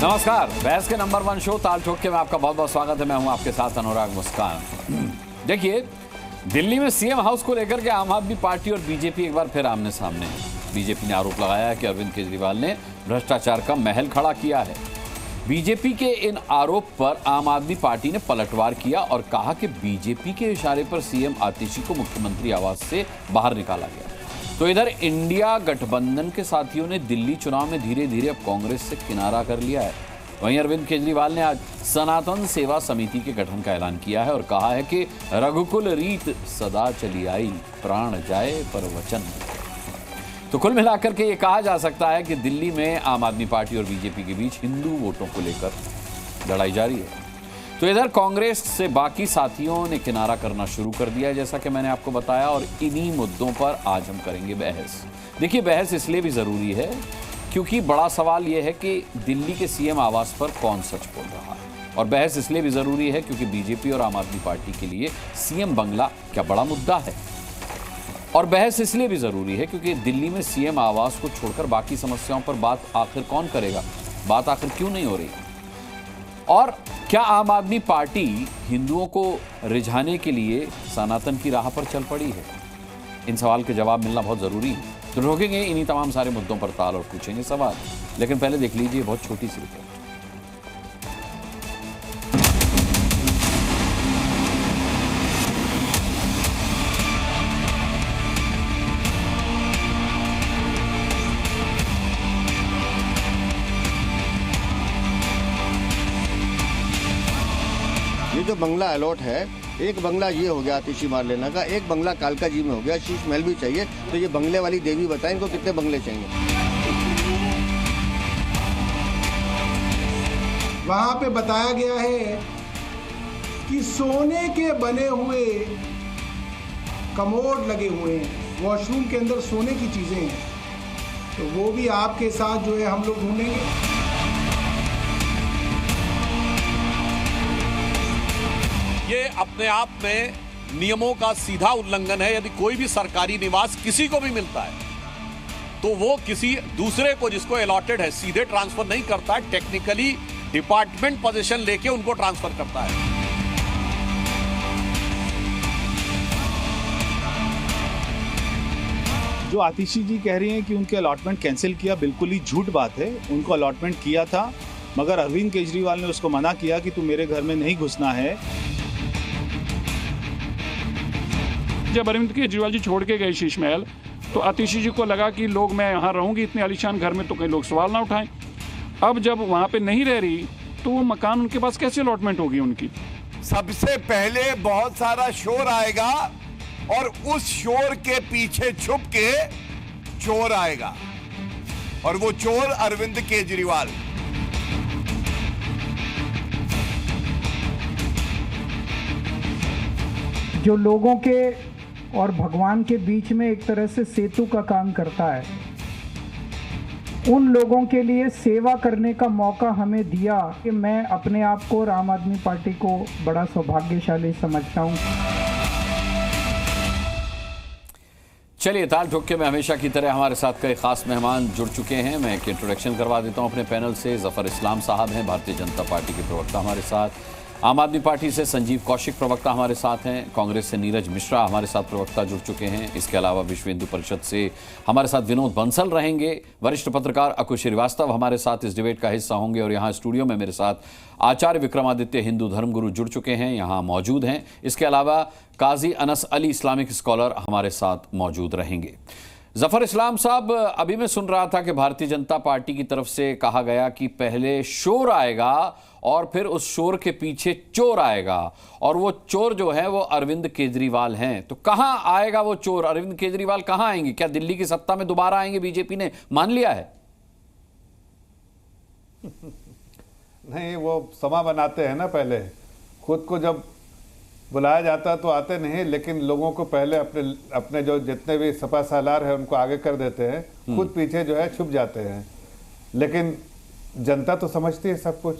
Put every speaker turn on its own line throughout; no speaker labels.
नमस्कार, बहस के नंबर 1 शो ताल ठोक के में आपका बहुत बहुत स्वागत है। मैं हूं आपके साथ अनुराग मुस्कान। देखिए, दिल्ली में सीएम हाउस को लेकर के आम आदमी पार्टी और बीजेपी एक बार फिर आमने सामने है। बीजेपी ने आरोप लगाया है कि अरविंद केजरीवाल ने भ्रष्टाचार का महल खड़ा किया है। बीजेपी के इन आरोप पर आम आदमी पार्टी ने पलटवार किया और कहा कि बीजेपी के इशारे पर सीएम आतिशी को मुख्यमंत्री आवास से बाहर निकाला गया। तो इधर इंडिया गठबंधन के साथियों ने दिल्ली चुनाव में धीरे धीरे अब कांग्रेस से किनारा कर लिया है। वहीं अरविंद केजरीवाल ने आज सनातन सेवा समिति के गठन का ऐलान किया है और कहा है कि रघुकुल रीत सदा चली आई, प्राण जाए पर वचन। तो कुल मिलाकर के ये कहा जा सकता है कि दिल्ली में आम आदमी पार्टी और बीजेपी के बीच हिंदू वोटों को लेकर लड़ाई जारी है। तो इधर कांग्रेस से बाकी साथियों ने किनारा करना शुरू कर दिया है, जैसा कि मैंने आपको बताया, और इन्हीं मुद्दों पर आज हम करेंगे बहस। देखिए, बहस इसलिए भी जरूरी है क्योंकि बड़ा सवाल यह है कि दिल्ली के सीएम आवास पर कौन सच बोल रहा है, और बहस इसलिए भी जरूरी है क्योंकि बीजेपी और आम आदमी पार्टी के लिए सीएम बंगला क्या बड़ा मुद्दा है। और बहस इसलिए भी जरूरी है क्योंकि दिल्ली में सीएम आवास को छोड़कर बाकी समस्याओं पर बात आखिर कौन करेगा, बात आखिर क्यों नहीं हो रही, और क्या आम आदमी पार्टी हिंदुओं को रिझाने के लिए सनातन की राह पर चल पड़ी है। इन सवाल के जवाब मिलना बहुत जरूरी है। तो रोकेंगे इन्हीं तमाम सारे मुद्दों पर ताल और पूछेंगे सवाल, लेकिन पहले देख लीजिए बहुत छोटी सी रिपोर्ट।
ये जो बंगला अलॉट है, एक बंगला ये हो गया आतिशी मार लेना का, एक बंगला कालका जी में हो गया, शीश महल भी चाहिए। तो ये बंगले वाली देवी बताएं इनको कितने बंगले चाहिए।
वहां पे बताया गया है कि सोने के बने हुए कमोड लगे हुए हैं, वॉशरूम के अंदर सोने की चीजें हैं। तो वो भी आपके साथ जो है हम लोग ढूंढेंगे।
ये अपने आप में नियमों का सीधा उल्लंघन है। यदि कोई भी सरकारी निवास किसी को भी मिलता है तो वो किसी दूसरे को जिसको अलॉटेड है सीधे ट्रांसफर नहीं करता है, टेक्निकली डिपार्टमेंट पोजीशन लेके उनको ट्रांसफर करता है।
जो आतिशी जी कह रही हैं कि उनके अलॉटमेंट कैंसिल किया, बिल्कुल ही झूठ बात है। उनको अलॉटमेंट किया था, मगर अरविंद केजरीवाल ने उसको मना किया कि तू मेरे घर में नहीं घुसना है।
जब अरविंद केजरीवाल जी छोड़ के गए शीश महल, तो आतिशी जी को लगा कि लोग मैं यहाँ रहूंगी इतने आलीशान घर में तो कई लोग सवाल ना उठाएं। अब जब वहाँ पे नहीं रह रही तो वो मकान उनके पास कैसे अलॉटमेंट होगी उनकी।
सबसे पहले बहुत सारा शोर आएगा और उस शोर के पीछे छुप के चोर आएगा, और वो चोर अरविंद केजरीवाल।
जो लोगों के और भगवान के बीच में एक तरह से सेतु का काम करता है, उन लोगों के लिए सेवा करने का मौका हमें दिया कि मैं अपने आप को और आम आदमी पार्टी को बड़ा सौभाग्यशाली समझता हूँ।
चलिए, ताल ठोक के में हमेशा की तरह हमारे साथ कई खास मेहमान जुड़ चुके हैं। मैं एक इंट्रोडक्शन करवा देता हूं अपने पैनल से। जफर इस्लाम साहब हैं, भारतीय जनता पार्टी के प्रवक्ता हमारे साथ। आम आदमी पार्टी से संजीव कौशिक प्रवक्ता हमारे साथ हैं। कांग्रेस से नीरज मिश्रा हमारे साथ प्रवक्ता जुड़ चुके हैं। इसके अलावा विश्व हिंदू परिषद से हमारे साथ विनोद बंसल रहेंगे। वरिष्ठ पत्रकार अकुश श्रीवास्तव हमारे साथ इस डिबेट का हिस्सा होंगे, और यहाँ स्टूडियो में मेरे साथ आचार्य विक्रमादित्य हिंदू धर्मगुरु जुड़ चुके हैं, यहाँ मौजूद हैं। इसके अलावा काजी अनस अली इस्लामिक स्कॉलर हमारे साथ मौजूद रहेंगे। जफर इस्लाम साहब, अभी मैं सुन रहा था कि भारतीय जनता पार्टी की तरफ से कहा गया कि पहले शोर आएगा और फिर उस शोर के पीछे चोर आएगा, और वो चोर जो है वो अरविंद केजरीवाल हैं। तो कहां आएगा वो चोर? अरविंद केजरीवाल कहां आएंगे? क्या दिल्ली की सत्ता में दोबारा आएंगे? बीजेपी ने मान लिया है?
नहीं, वो समा बनाते हैं ना, पहले खुद को जब बुलाया जाता तो आते नहीं, लेकिन लोगों को पहले अपने जो जितने भी सपा सालार है उनको आगे कर देते हैं, खुद पीछे जो है छुप जाते हैं। लेकिन जनता तो समझती है सब कुछ।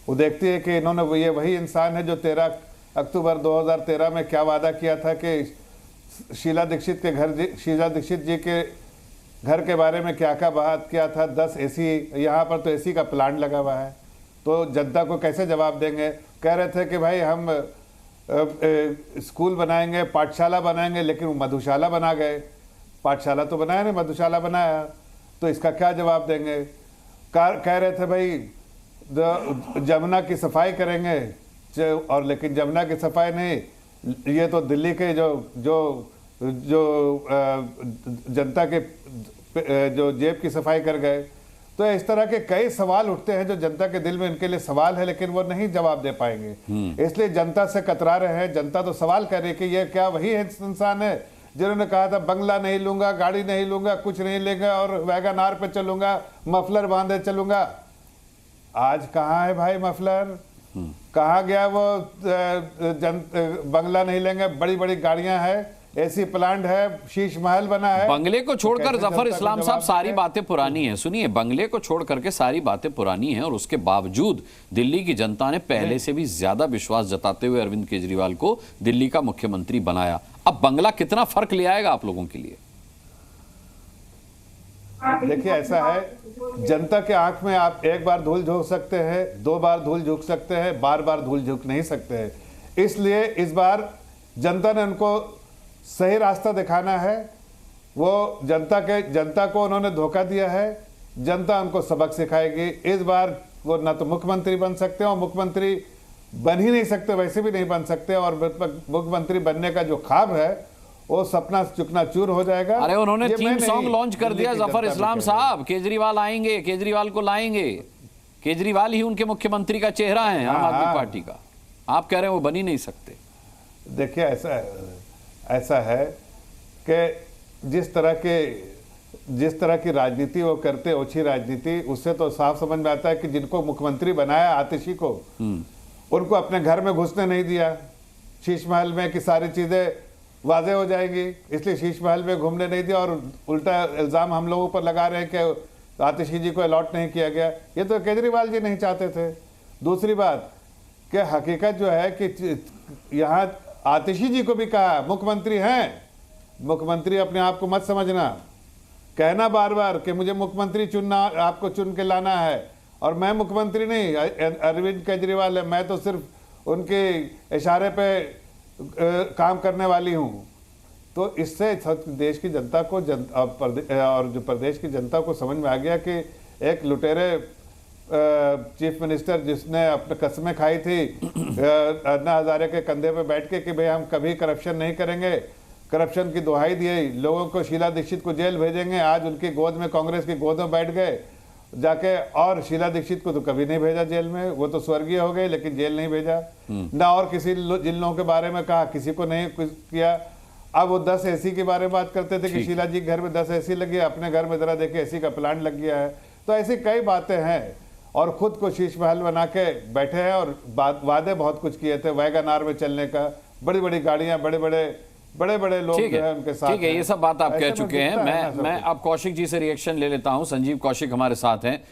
वो देखती है कि इन्होंने, ये वही इंसान है जो 13 अक्टूबर 2013 में क्या वादा किया था कि शीला दीक्षित जी के घर के बारे में क्या क्या बात किया था। 10 एसी, यहाँ पर तो एसी का प्लांट लगा हुआ है, तो जनता को कैसे जवाब देंगे? कह रहे थे कि भाई हम स्कूल बनाएंगे, पाठशाला बनाएंगे, लेकिन वो मधुशाला बना गए। पाठशाला तो बनाया नहीं, मधुशाला बनाया, तो इसका क्या जवाब देंगे? कह रहे थे भाई जमुना की सफाई करेंगे, और लेकिन जमुना की सफाई नहीं, ये तो दिल्ली के जो जनता के जो जेब की सफाई कर गए। तो इस तरह के कई सवाल उठते हैं जो जनता के दिल में इनके लिए सवाल है, लेकिन वो नहीं जवाब दे पाएंगे। इसलिए जनता से कतरा रहे हैं। जनता तो सवाल कर रही है कि ये क्या वही इंसान है जिन्होंने कहा था बंगला नहीं लूंगा, गाड़ी नहीं लूंगा, कुछ नहीं लेगा और वैगन आर पे चलूंगा, मफलर बांधे चलूंगा। आज कहाँ है भाई मफलर? कहाँ गया वो? बंगला नहीं लेंगे, बड़ी बड़ी गाड़ियां हैं, एसी प्लांट है, शीश महल बना है।
बंगले को छोड़कर जफर इस्लाम साहब सारी बातें पुरानी हैं। सुनिए, बंगले को छोड़ करके सारी बातें पुरानी हैं, और उसके बावजूद दिल्ली की जनता ने पहले से भी ज्यादा विश्वास जताते हुए अरविंद केजरीवाल को दिल्ली का मुख्यमंत्री बनाया। अब बंगला कितना फर्क ले आएगा आप लोगों के लिए?
देखिए, ऐसा है, जनता के आंख में आप एक बार धूल झोंक सकते हैं, 2 बार धूल झोंक सकते हैं, बार बार धूल झोंक नहीं सकते हैं। इसलिए इस बार जनता ने उनको सही रास्ता दिखाना है। वो जनता को उन्होंने धोखा दिया है, जनता उनको सबक सिखाएगी। इस बार वो न तो मुख्यमंत्री बन सकते हैं, और मुख्यमंत्री बन ही नहीं सकते, वैसे भी नहीं बन सकते, और मुख्यमंत्री बनने का जो ख्वाब है वो सपना चूर हो जाएगा।
अरे उन्होंने थीम सॉन्ग लॉन्च कर दिया जफर इस्लाम साहब, केजरीवाल आएंगे, केजरीवाल को लाएंगे, केजरीवाल ही उनके मुख्यमंत्री का चेहरा है आम आदमी पार्टी का। आप कह रहे हैं वो बन ही नहीं सकते।
देखिए, ऐसा है कि जिस तरह की राजनीति वो करते, ओछी राजनीति, उससे तो साफ समझ में आता है कि जिनको मुख्यमंत्री बनाया आतिशी को, उनको अपने घर में घुसने नहीं दिया शीश महल में कि सारी चीजें वाजे हो जाएंगी, इसलिए शीश महल में घूमने नहीं दिया, और उल्टा इल्जाम हम लोगों पर लगा रहे हैं कि आतिशी जी को अलॉट नहीं किया गया। ये तो केजरीवाल जी नहीं चाहते थे। दूसरी बात कि हकीकत जो है कि यहाँ आतिशी जी को भी कहा मुख्यमंत्री हैं, मुख्यमंत्री अपने आप को मत समझना, कहना बार बार कि मुझे मुख्यमंत्री चुनना, आपको चुन के लाना है, और मैं मुख्यमंत्री नहीं, अरविंद केजरीवाल है, मैं तो सिर्फ उनके इशारे पे काम करने वाली हूं। तो इससे देश की जनता को और जो प्रदेश की जनता को समझ में आ गया कि एक लुटेरे चीफ मिनिस्टर जिसने अपने कस्में खाई थी अन्ना हजारे के कंधे पे बैठ के कि भाई हम कभी करप्शन नहीं करेंगे, करप्शन की दुहाई दी, लोगों को शीला दीक्षित को जेल भेजेंगे, आज उनकी गोद में, कांग्रेस की गोद में बैठ गए जाके, और शीला दीक्षित को तो कभी नहीं भेजा जेल में, वो तो स्वर्गीय हो गए लेकिन जेल नहीं भेजा ना, और किसी जिन लोगों के बारे में कहा किसी को नहीं कुछ किया। अब वो 10 एसी के बारे में बात करते थे कि शीला जी घर में 10 एसी लगी, अपने घर में जरा देखे एसी का प्लांट लग गया है। तो ऐसी कई बातें हैं, और खुद को शीश महल बना के बैठे हैं, और वादे बहुत कुछ किए थे, वैगन आर में चलने का, बड़ी बड़ी गाड़ियां, बड़े बड़े लोग जो है उनके साथ।
ठीक है, ये सब बात आप कह चुके हैं। मैं अब कौशिक जी से रिएक्शन ले लेता हूं। संजीव कौशिक हमारे साथ हैं।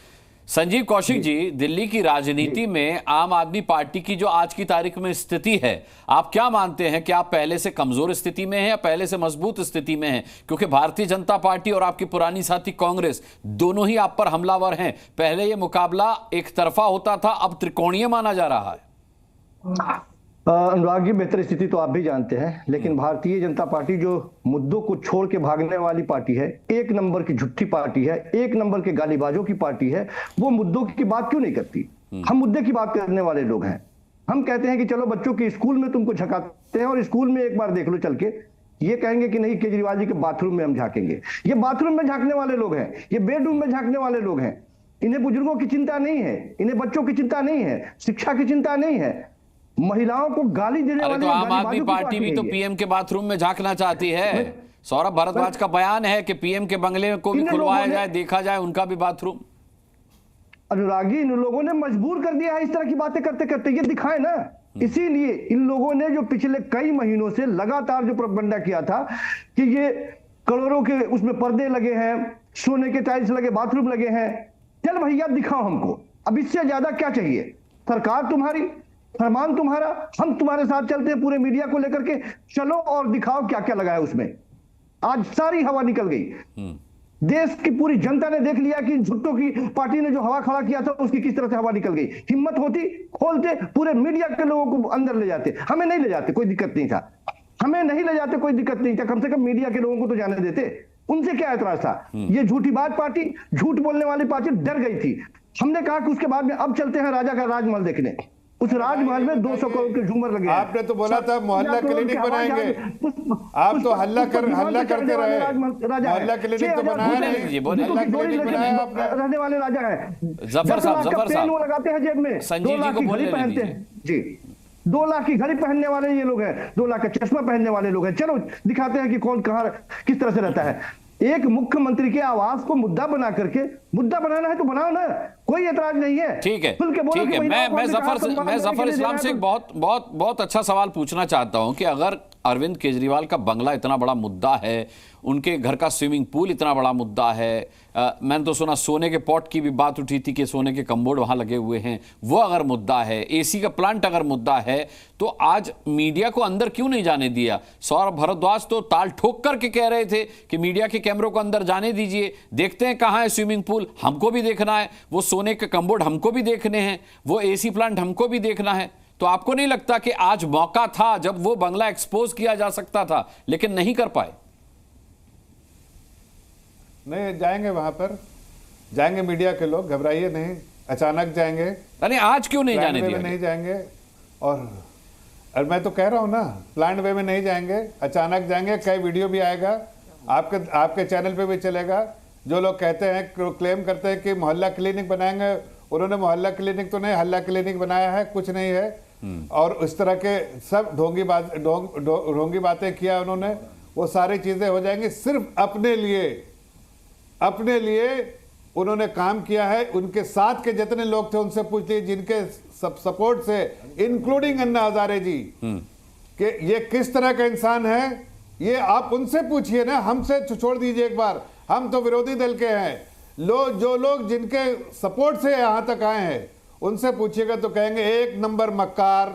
संजीव कौशिक जी, दिल्ली की राजनीति में आम आदमी पार्टी की जो आज की तारीख में स्थिति है, आप क्या मानते हैं कि आप पहले से कमजोर स्थिति में हैं या पहले से मजबूत स्थिति में हैं? क्योंकि भारतीय जनता पार्टी और आपकी पुरानी साथी कांग्रेस दोनों ही आप पर हमलावर हैं। पहले ये मुकाबला एक तरफा होता था, अब त्रिकोणीय माना जा रहा है।
अनुराग जी, बेहतर स्थिति तो आप भी जानते हैं, लेकिन भारतीय जनता पार्टी जो मुद्दों को छोड़ के भागने वाली पार्टी है, 1 नंबर की झूठी पार्टी है, 1 नंबर के गालीबाजों की पार्टी है, वो मुद्दों की बात क्यों नहीं करती? हम मुद्दे की बात करने वाले लोग हैं। हम कहते हैं कि चलो बच्चों के स्कूल में तुमको झकाते हैं, और स्कूल में एक बार देख लो चल के, ये कहेंगे कि नहीं केजरीवाल जी के बाथरूम में हम झांकेंगे। ये बाथरूम में झांकने वाले लोग हैं, ये बेडरूम में झांकने वाले लोग हैं। इन्हें बुजुर्गों की चिंता नहीं है, इन्हें बच्चों की चिंता नहीं है, शिक्षा की चिंता नहीं है, महिलाओं को गाली देने वाले।
तो आम आदमी पार्टी भी तो पीएम के बाथरूम में झांकना चाहती है। सौरभ भारद्वाज का बयान है कि पीएम के बंगले को भी खुलवाया जाए, देखा जाए उनका भी बाथरूम।
अनुरागी, इन लोगों ने मजबूर कर दिया है इस तरह की बातें करते करते, ये दिखाए ना। इसीलिए इन लोगों ने जो पिछले कई महीनों से लगातार जो प्रोपेगेंडा किया था कि ये करोड़ों के उसमें पर्दे लगे हैं, सोने के टाइल्स लगे, बाथरूम लगे हैं, चल भैया दिखाओ हमको, अब इससे ज्यादा क्या चाहिए? सरकार तुम्हारी, फरमान तुम्हारा, हम तुम्हारे साथ चलते हैं पूरे मीडिया को लेकर के, चलो और दिखाओ क्या क्या लगा है उसमें। आज सारी हवा निकल गई। देश की पूरी जनता ने देख लिया कि झुट्टों की पार्टी ने जो हवा खड़ा किया था उसकी किस तरह से हवा निकल गई। हिम्मत होती खोलते, पूरे मीडिया के लोगों को अंदर ले जाते। हमें नहीं ले जाते, कोई दिक्कत नहीं था, हमें नहीं ले जाते, कोई दिक्कत नहीं था, कम से कम मीडिया के लोगों को तो जाने देते। उनसे क्या ऐतराज था? ये झूठीबाज पार्टी, झूठ बोलने वाली पार्टी डर गई थी। हमने कहा कि उसके बाद में अब चलते हैं राजा का राजमहल देखने। उस राजमहल में 200 करोड़ के झूमर लगे।
आपने तो बोला था मोहल्ला क्लिनिक बनाएंगे, आप तो हल्ला करते रहे। मोहल्ला क्लिनिक तो बनाया नहीं, मोहल्ला क्लिनिक बनाया आपने।
रहने वाले राजा है।
जफर साहब
वो लगाते हैं जेब में, 2 लाख की घड़ी पहनते हैं जी, 2 लाख की घड़ी पहनने वाले ये लोग हैं, 2 लाख का चश्मा पहनने वाले लोग हैं। चलो दिखाते हैं कि कौन कहां किस तरह से रहता है। एक मुख्यमंत्री के आवास को मुद्दा बना करके, मुद्दा बनाना है तो बनाओ ना, कोई एतराज नहीं है।
ठीक है, ठीक है। मैं जफर इस्लाम से एक बहुत अच्छा सवाल पूछना चाहता हूं कि अगर अरविंद केजरीवाल का बंगला इतना बड़ा मुद्दा है, उनके घर का स्विमिंग पूल इतना बड़ा मुद्दा है, मैंने तो सुना सोने के पॉट की भी बात उठी थी कि सोने के कम्बोर्ड वहां लगे हुए हैं, वो अगर मुद्दा है, एसी का प्लांट अगर मुद्दा है, तो आज मीडिया को अंदर क्यों नहीं जाने दिया? सौरभ भारद्वाज तो ताल ठोक करके कह रहे थे कि मीडिया के कैमरों को अंदर जाने दीजिए, देखते हैं कहां है स्विमिंग पूल, हमको भी देखना है, वो सोने के कम्बोर्ड हमको भी देखने हैं, वो एसी प्लांट हमको भी देखना है। तो आपको नहीं लगता कि आज मौका था जब वो बंगला एक्सपोज किया जा सकता था, लेकिन नहीं कर पाए?
नहीं जाएंगे, वहां पर जाएंगे मीडिया के लोग, घबराइए नहीं, अचानक जाएंगे।
अरे आज क्यों नहीं जाने दिया?
नहीं जाएंगे, और मैं तो कह रहा हूं ना, प्लान वे में नहीं जाएंगे, अचानक जाएंगे। कई वीडियो भी आएगा, आपके चैनल पे भी चलेगा। जो लोग कहते हैं, क्लेम करते हैं कि मोहल्ला क्लिनिक बनाएंगे, उन्होंने मोहल्ला क्लिनिक तो नहीं, हल्ला क्लिनिक बनाया है, कुछ नहीं है। और इस तरह के सब ढोंगी बातें किया उन्होंने, वो सारी चीजें हो जाएंगी। सिर्फ अपने लिए उन्होंने काम किया है। उनके साथ के जितने लोग थे उनसे पूछ लीजिए, जिनके सपोर्ट से, इंक्लूडिंग अन्ना हजारे जी, कि ये किस तरह का इंसान है, ये आप उनसे पूछिए ना, हमसे छोड़ दीजिए एक बार। हम तो विरोधी दल के हैं। जो लोग जिनके सपोर्ट से यहां तक आए हैं उनसे पूछिएगा तो कहेंगे एक नंबर मक्कार।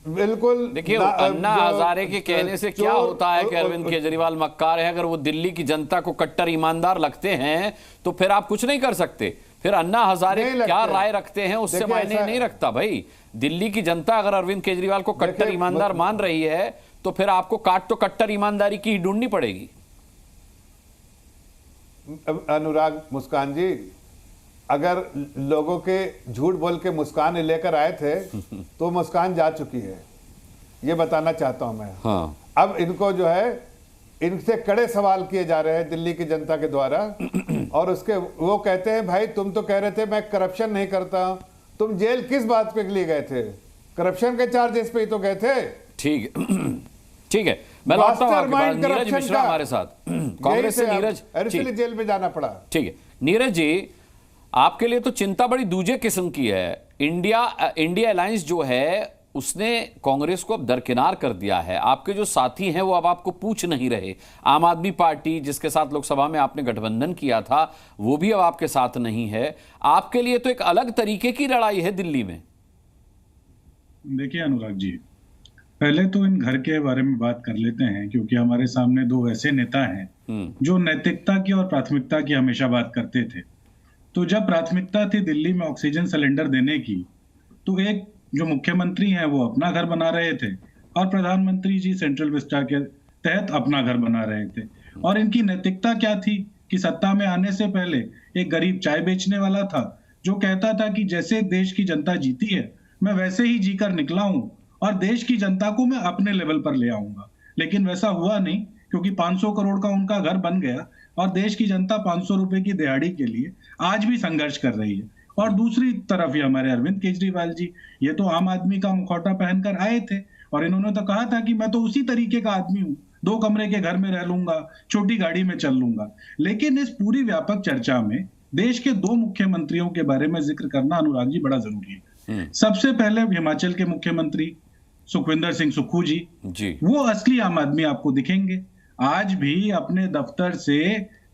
बिल्कुल।
देखिए, अन्ना हजारे के कहने से क्या होता है कि अरविंद केजरीवाल मक्कार है? अगर वो दिल्ली की जनता को कट्टर ईमानदार लगते हैं तो फिर आप कुछ नहीं कर सकते। फिर अन्ना हजारे क्या राय रखते हैं उससे मायने नहीं रखता भाई। दिल्ली की जनता अगर अरविंद केजरीवाल को कट्टर ईमानदार मान रही है तो फिर आपको तो कट्टर ईमानदारी की ढूंढनी पड़ेगी।
अनुराग मुस्कान जी, अगर लोगों के झूठ बोल के मुस्कान लेकर आए थे तो मुस्कान जा चुकी है, ये बताना चाहता हूं मैं।
हाँ।
अब इनको जो है, इनसे कड़े सवाल किए जा रहे हैं दिल्ली की जनता के द्वारा, और उसके वो कहते हैं भाई तुम तो कह रहे थे मैं करप्शन नहीं करता, तुम जेल किस बात पे लिए गए थे? करप्शन के चार्जेस पे ही तो गए थे।
ठीक है, मैं लौटता हूं आपके पास। नीरज मिश्रा हमारे साथ, कांग्रेस से नीरज,
इसलिए जेल में जाना पड़ा।
ठीक है नीरज जी, आपके लिए तो चिंता बड़ी दूजे किस्म की है। इंडिया अलायंस जो है उसने कांग्रेस को अब दरकिनार कर दिया है। आपके जो साथी हैं वो अब आपको पूछ नहीं रहे। आम आदमी पार्टी जिसके साथ लोकसभा में आपने गठबंधन किया था वो भी अब आपके साथ नहीं है। आपके लिए तो एक अलग तरीके की लड़ाई है दिल्ली में।
देखिए अनुराग जी, पहले तो इन घर के बारे में बात कर लेते हैं, क्योंकि हमारे सामने दो ऐसे नेता हैं जो नैतिकता की और प्राथमिकता की हमेशा बात करते थे। तो जब प्राथमिकता थी दिल्ली में ऑक्सीजन सिलेंडर देने की, तो एक जो मुख्यमंत्री हैं वो अपना घर बना रहे थे और प्रधानमंत्री जी सेंट्रल विस्टा के तहत अपना घर बना रहे थे। और इनकी नैतिकता क्या थी कि सत्ता में आने से पहले एक गरीब चाय बेचने वाला था जो कहता था कि जैसे देश की जनता जीती है मैं वैसे ही जीकर निकला हूं और देश की जनता को मैं अपने लेवल पर ले आऊंगा। लेकिन वैसा हुआ नहीं, क्योंकि 500 करोड़ का उनका घर बन गया और देश की जनता 500 रुपए की दिहाड़ी के लिए आज भी संघर्ष कर रही है। और दूसरी तरफ ही हमारे अरविंद केजरीवाल जी, ये तो आम आदमी का मुखौटा पहनकर आए थे और इन्होंने तो कहा था कि मैं तो उसी तरीके का आदमी हूं, 2 कमरे के घर में रह लूंगा, छोटी गाड़ी में चल लूंगा। लेकिन इस पूरी व्यापक चर्चा में देश के 2 मुख्यमंत्रियों के बारे में जिक्र करना अनुराग जी बड़ा जरूरी है। सबसे पहले हिमाचल के मुख्यमंत्री सुखविंदर सिंह सुक्खू जी, वो असली आम आदमी आपको दिखेंगे। आज भी अपने दफ्तर से,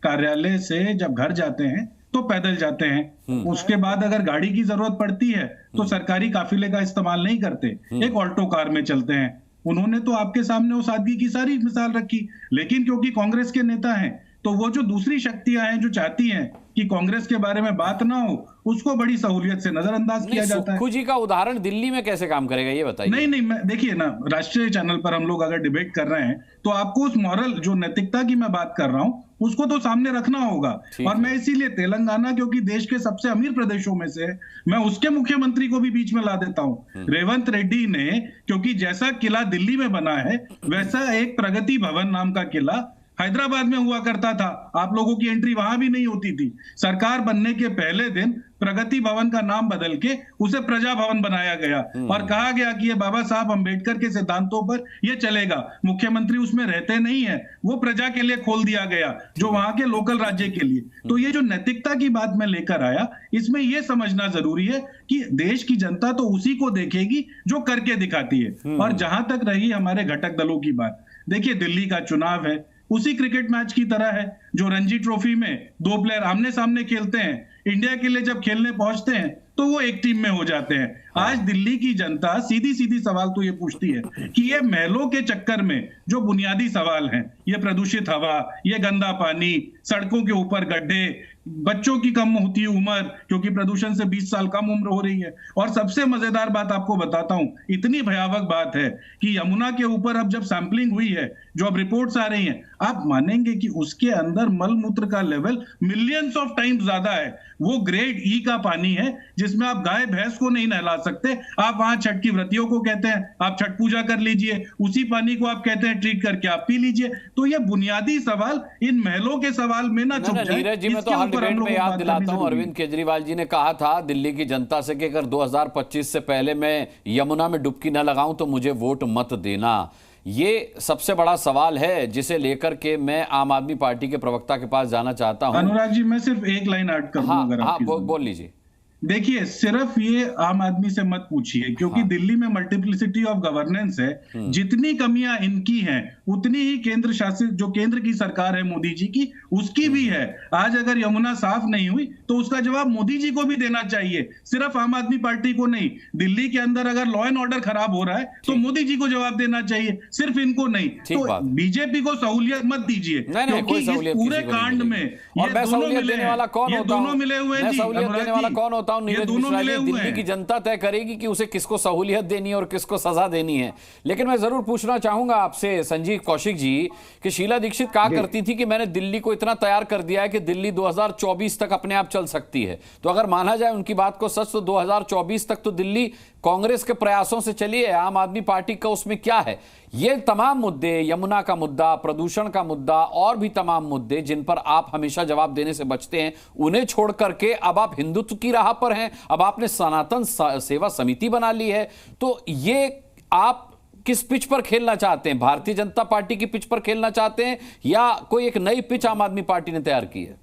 कार्यालय से जब घर जाते हैं तो पैदल जाते हैं। उसके बाद अगर गाड़ी की जरूरत पड़ती है तो सरकारी काफिले का इस्तेमाल नहीं करते, एक ऑल्टो कार में चलते हैं। उन्होंने तो आपके सामने उस आदमी की सारी मिसाल रखी, लेकिन क्योंकि कांग्रेस के नेता हैं, तो वो जो दूसरी शक्तियां हैं जो चाहती हैं कि कांग्रेस के बारे में बात ना हो, उसको बड़ी सहूलियत से नजरअंदाज किया जाता है।
सुक्खू जी का उदाहरण दिल्ली में कैसे काम करेगा ये बताइए।
नहीं, देखिए ना, राष्ट्रीय चैनल पर हम लोग अगर डिबेट कर रहे हैं तो आपको उस मॉरल जो नैतिकता की मैं बात कर रहा हूं उसको तो सामने रखना होगा। और मैं इसीलिए तेलंगाना, क्योंकि देश के सबसे अमीर प्रदेशों में से, मैं उसके मुख्यमंत्री को भी बीच में ला देता हूं। रेवंत रेड्डी ने, क्योंकि जैसा किला दिल्ली में बना है वैसा एक प्रगति भवन नाम का किला हैदराबाद में हुआ करता था। आप लोगों की एंट्री वहां भी नहीं होती थी। सरकार बनने के पहले दिन प्रगति भवन का नाम बदल के उसे प्रजा भवन बनाया गया और कहा गया कि ये बाबा साहब अंबेडकर के सिद्धांतों पर ये चलेगा। मुख्यमंत्री उसमें रहते नहीं है, वो प्रजा के लिए खोल दिया गया, जो वहां के लोकल राज्य के लिए। तो ये जो नैतिकता की बात मैं लेकर आया, इसमें ये समझना जरूरी है कि देश की जनता तो उसी को देखेगी जो करके दिखाती है। और जहां तक रही हमारे घटक दलों की बात, देखिए दिल्ली का चुनाव है, उसी क्रिकेट मैच की तरह है जो रणजी ट्रॉफी में दो प्लेयर आमने सामने खेलते हैं। इंडिया के लिए जब खेलने पहुंचते हैं तो वो एक टीम में हो जाते हैं। आज दिल्ली की जनता सीधी सीधी सवाल तो ये पूछती है कि ये महलों के चक्कर में जो बुनियादी सवाल हैं, ये प्रदूषित हवा, ये गंदा पानी, सड़कों के ऊपर गड्ढे, बच्चों की कम होती उम्र क्योंकि प्रदूषण से 20 साल कम उम्र हो रही है। और सबसे मजेदार बात आपको बताता हूं, इतनी भयावह बात है कि यमुना के ऊपर अब जब सैंपलिंग हुई है, जो अब रिपोर्ट्स आ रही हैं, आप मानेंगे कि उसके अंदर मल मूत्र का लेवल मिलियंस ऑफ टाइम्स ज्यादा है। वो ग्रेड ई का पानी है जिसमें आप गाय भैंस को नहीं नहला सकते। आप वहां छठ की व्रतियों को कहते हैं आप छठ पूजा कर लीजिए, उसी पानी को आप कहते हैं ट्रीट करके आप पी लीजिए। तो ये बुनियादी सवाल इन महलों के सवाल में ना छुप जाए।
नीरज जी, मैं तो हर डिबेट में याद दिलाता हूं, अरविंद केजरीवाल जी ने कहा था दिल्ली की जनता से कि अगर 2025 से पहले मैं यमुना में डुबकी न लगाऊं तो मुझे वोट मत देना। ये सबसे बड़ा सवाल है जिसे लेकर के मैं आम आदमी पार्टी के प्रवक्ता के पास जाना चाहता हूं।
अनुराग जी, मैं सिर्फ एक लाइन ऐड कर दूं अगर आप
बोल लीजिए।
देखिए, सिर्फ ये आम आदमी से मत पूछिए, क्योंकि दिल्ली में मल्टीप्लिसिटी ऑफ गवर्नेंस है। जितनी कमियां इनकी हैं उतनी ही केंद्र शासित, जो केंद्र की सरकार है मोदी जी की, उसकी भी है। आज अगर यमुना साफ नहीं हुई तो उसका जवाब मोदी जी को भी देना चाहिए, सिर्फ आम आदमी पार्टी को नहीं। दिल्ली के अंदर अगर लॉ एंड ऑर्डर खराब हो रहा है तो मोदी जी को जवाब देना चाहिए, सिर्फ इनको नहीं। तो बीजेपी को सहूलियत मत दीजिए, क्योंकि इस पूरे कांड में ये दोनों मिले हुए हैं।
नीरज मिश्रा जी, दिल्ली की जनता तय करेगी कि उसे किसको सहूलियत देनी है और किसको सजा देनी है। लेकिन मैं जरूर पूछना चाहूंगा आपसे संजीव कौशिक जी कि शीला दीक्षित कहा करती थी कि मैंने दिल्ली को इतना तैयार कर दिया है कि दिल्ली 2024 तक अपने आप चल सकती है। तो अगर माना जाए उनकी बात को सच, तो 2024 तक तो दिल्ली कांग्रेस के प्रयासों से चली है, आम आदमी पार्टी का उसमें क्या है? ये तमाम मुद्दे, यमुना का मुद्दा, प्रदूषण का मुद्दा और भी तमाम मुद्दे जिन पर आप हमेशा जवाब देने से बचते हैं, उन्हें छोड़ करके अब आप हिंदुत्व की राह पर हैं। अब आपने सनातन सेवा समिति बना ली है। तो ये आप किस पिच पर खेलना चाहते हैं? भारतीय जनता पार्टी की पिच पर खेलना चाहते हैं या कोई एक नई पिच आम आदमी पार्टी ने तैयार की है?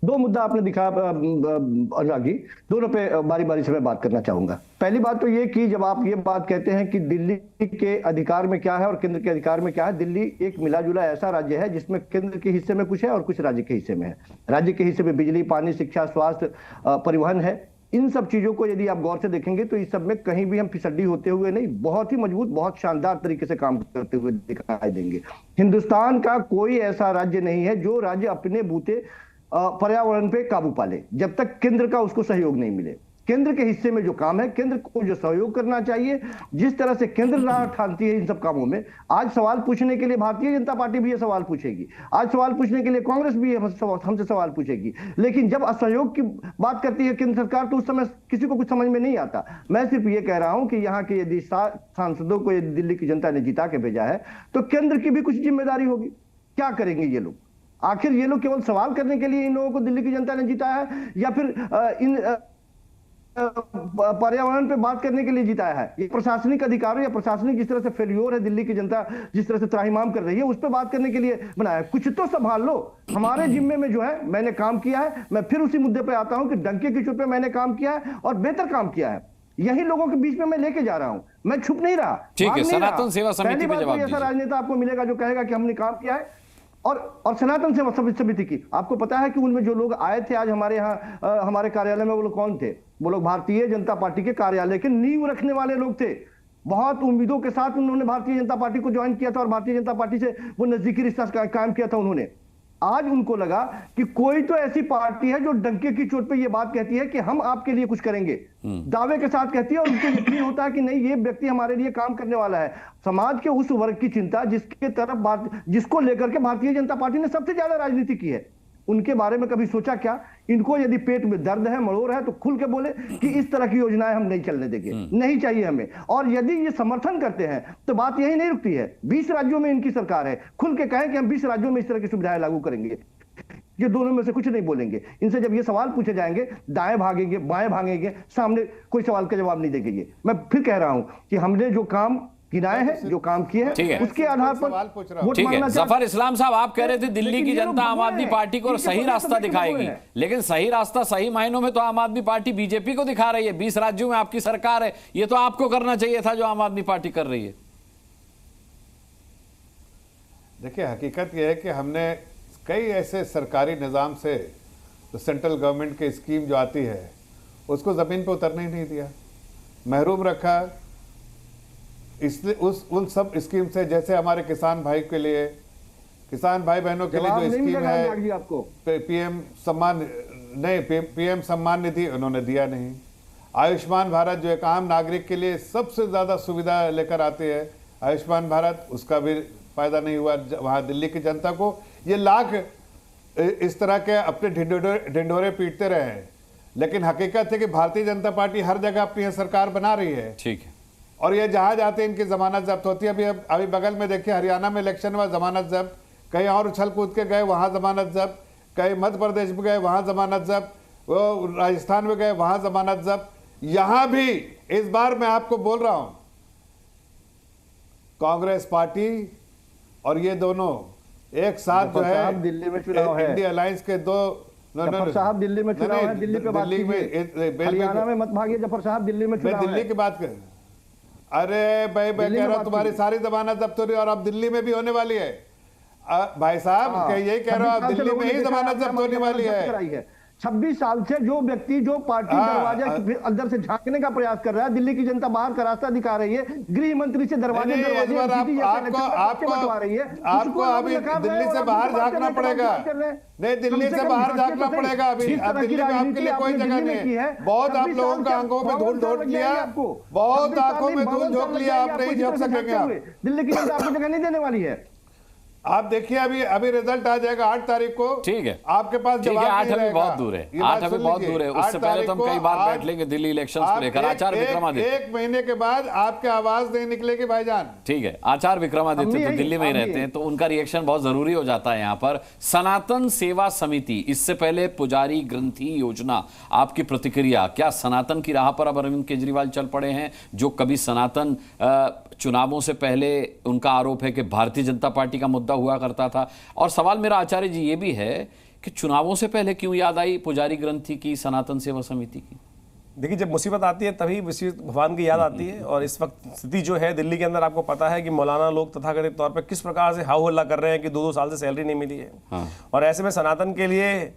दो मुद्दा आपने दिखाया अनुराग जी, दोनों पे बारी बारी से मैं बात करना चाहूंगा। पहली बात तो ये कि जब आप ये बात कहते हैं कि दिल्ली के अधिकार में क्या है और केंद्र के अधिकार में क्या है, दिल्ली एक मिला जुला ऐसा राज्य है जिसमें केंद्र के हिस्से में कुछ है और कुछ राज्य के हिस्से में है। राज्य के हिस्से में बिजली, पानी, शिक्षा, स्वास्थ्य, परिवहन है। इन सब चीजों को यदि आप गौर से देखेंगे तो इस सब में कहीं भी हम फिसड्डी होते हुए नहीं, बहुत ही मजबूत, बहुत शानदार तरीके से काम करते हुए दिखाई देंगे। हिंदुस्तान का कोई ऐसा राज्य नहीं है जो राज्य अपने बूते पर्यावरण पे काबू पाले जब तक केंद्र का उसको सहयोग नहीं मिले। केंद्र के हिस्से में जो काम है, केंद्र को जो सहयोग करना चाहिए, जिस तरह से केंद्र राह ठानती है इन सब कामों में, आज सवाल पूछने के लिए भारतीय जनता पार्टी भी ये सवाल पूछेगी, आज सवाल पूछने के लिए कांग्रेस भी हमसे सवाल पूछेगी। लेकिन जब असहयोग की बात करती है केंद्र सरकार तो उस समय किसी को कुछ समझ में नहीं आता। मैं सिर्फ ये कह रहा हूं कि यहाँ के यदि सांसदों को यदि दिल्ली की जनता ने जिता के भेजा है तो केंद्र की भी कुछ जिम्मेदारी होगी। क्या करेंगे ये लोग? आखिर ये लोग केवल सवाल करने के लिए इन लोगों को दिल्ली की जनता ने जीता है या फिर इन पर्यावरण पे बात करने के लिए जिताया है? ये प्रशासनिक अधिकारों या प्रशासनिक जिस तरह से फेल्योर है, दिल्ली की जनता जिस तरह से त्राहिमाम कर रही है, उस पर बात करने के लिए बनाया है। कुछ तो संभाल लो। हमारे जिम्मे में जो है मैंने काम किया है, मैं फिर उसी मुद्दे पे आता हूं कि डंके की चोट पे मैंने काम किया है और बेहतर काम किया है। यही लोगों के बीच में मैं लेके जा रहा हूं, मैं छुप नहीं रहा।
ठीक है, सनातन सेवा समिति में जवाब
दीजिए। ऐसा राजनेता आपको मिलेगा जो कहेगा कि हमने काम किया है। और सनातन सेवा समिति की आपको पता है कि उनमें जो लोग आए थे आज हमारे यहाँ हमारे कार्यालय में, वो लोग कौन थे? वो लोग भारतीय जनता पार्टी के कार्यालय के नींव रखने वाले लोग थे। बहुत उम्मीदों के साथ उन्होंने भारतीय जनता पार्टी को ज्वाइन किया था और भारतीय जनता पार्टी से वो नजदीकी रिश्ता कायम किया था उन्होंने। आज उनको लगा कि कोई तो ऐसी पार्टी है जो डंके की चोट पे ये बात कहती है कि हम आपके लिए कुछ करेंगे, दावे के साथ कहती है, और उनको यकीन होता है कि नहीं, ये व्यक्ति हमारे लिए काम करने वाला है। समाज के उस वर्ग की चिंता जिसको लेकर के भारतीय जनता पार्टी ने सबसे ज्यादा राजनीति की है, उनके बारे में कभी सोचा क्या? इनको यदि पेट में दर्द है, मरोड़ है, तो खुल के बोले कि इस तरह की योजनाएं हम नहीं चलने देंगे, नहीं चाहिए हमें। और यदि ये समर्थन करते हैं तो बात यही नहीं रुकती है। 20 राज्यों में इनकी सरकार है, खुल के कहें कि हम 20 राज्यों में इस तरह की सुविधाएं लागू करेंगे। ये दोनों में से कुछ नहीं बोलेंगे। इनसे जब ये सवाल पूछे जाएंगे, दाएं भागेंगे, बाएं भागेंगे, सामने कोई सवाल का जवाब नहीं देंगे। मैं फिर कह रहा हूं कि हमने जो काम गिनाए हैं, जो काम किए हैं, उसके आधार पर
ठीक है। जफर इस्लाम साहब, आप कह रहे थे दिल्ली की जनता आम आदमी पार्टी को सही रास्ता दिखाएगी, लेकिन सही रास्ता सही मायनों में तो आम आदमी पार्टी बीजेपी को दिखा रही है। 20 राज्यों में आपकी सरकार है, ये तो आपको करना चाहिए था जो आम आदमी पार्टी कर रही है।
देखिए, हकीकत यह है कि हमने कई ऐसे सरकारी निज़ाम से तो सेंट्रल गवर्नमेंट की स्कीम जो आती है उसको ज़मीन पे उतरने ही नहीं दिया, महरूम रखा। इसलिए उन सब स्कीम से, जैसे हमारे किसान भाई के लिए, किसान भाई बहनों के लिए जो स्कीम है,
आपको
पीएम सम्मान निधि उन्होंने दिया नहीं। आयुष्मान भारत जो एक आम नागरिक के लिए सबसे ज़्यादा सुविधा लेकर आती है, आयुष्मान भारत, उसका भी फायदा नहीं हुआ वहाँ दिल्ली की जनता को। ये लाख इस तरह के अपने ढिंढोरे पीटते रहे हैं, लेकिन हकीकत है कि भारतीय जनता पार्टी हर जगह अपनी सरकार बना रही है।
ठीक है।
और ये जहाँ जाते हैं इनकी जमानत जब्त होती है। अभी बगल में देखिए, हरियाणा में इलेक्शन हुआ, जमानत जब्त, कहीं और उछल कूद के गए, वहाँ जमानत जब्त, कहीं मध्य प्रदेश में गए, वहाँ जमानत जब्त, वो राजस्थान में गए, वहाँ जमानत जब्त। यहाँ भी इस बार मैं आपको बोल रहा हूँ, कांग्रेस पार्टी और ये दोनों एक साथ जो है,
दिल्ली में चुनाव है,
इंडिया अलायंस के दो
जफर साहब दिल्ली में चुनाव है, दिल्ली पे बात कीजिए, हरियाणा में मत भागिए जफर साहब, दिल्ली में चुनाव है।
दिल्ली की बात कर, अरे भाई मैं कह रहा हूँ तुम्हारी सारी जमानत जब्त हो रही है और अब दिल्ली में भी होने वाली है। भाई साहब यही कह रहा हूँ, दिल्ली में ही जमानत जब्त होने वाली है।
26 साल से जो व्यक्ति जो पार्टी दरवाजे अंदर से झांकने का प्रयास कर रहा है, दिल्ली की जनता बाहर का रास्ता दिखा रही है, गृह मंत्री से दरवाजे
आपको अभी दिल्ली से बाहर झांकना पड़ेगा। नहीं, दिल्ली से बाहर झांकना पड़ेगा। अभी दिल्ली में आपके लिए कोई जगह नहीं है। बहुत आप लोगों का आंखों में धूल झोंक लिया, बहुत आंखों में धूल झोंक लिया, आप नहीं झोंक सकेंगे। आप
दिल्ली की जनता आपको जगह नहीं देने वाली है।
आप देखिए, अभी रिजल्ट आ जाएगा 8 तारीख को।
ठीक है,
आपके पास जवाब
8 अभी बहुत दूर है, 8 अभी बहुत दूर है। उससे पहले तो हम कई बार बैठ लेंगे दिल्ली इलेक्शंस को लेकर। आचार्य विक्रमादित्य,
1 महीने के बाद आपके आवाज नहीं निकलेगी भाईजान।
ठीक है, आचार्य विक्रमादित्य तो दिल्ली में ही रहते हैं, तो उनका रिएक्शन बहुत जरूरी हो जाता है यहाँ पर। सनातन सेवा समिति, इससे पहले पुजारी ग्रंथि योजना, आपकी प्रतिक्रिया क्या? सनातन की राह पर अब अरविंद केजरीवाल चल पड़े हैं, जो कभी सनातन चुनावों से पहले उनका आरोप है कि भारतीय जनता पार्टी का मुद्दा हुआ करता था। और सवाल मेरा आचार्य जी ये भी है कि चुनावों से पहले क्यों याद आई पुजारी ग्रंथि की, सनातन सेवा समिति की?
देखिए, जब मुसीबत आती है तभी भगवान की याद आती है। और इस वक्त स्थिति जो है दिल्ली के अंदर, आपको पता है कि मौलाना लोग तथाकथित तौर पर किस प्रकार से हाउ हल्ला कर रहे हैं कि 2-2 साल से सैलरी नहीं मिली है।
हाँ।
और ऐसे में सनातन के लिए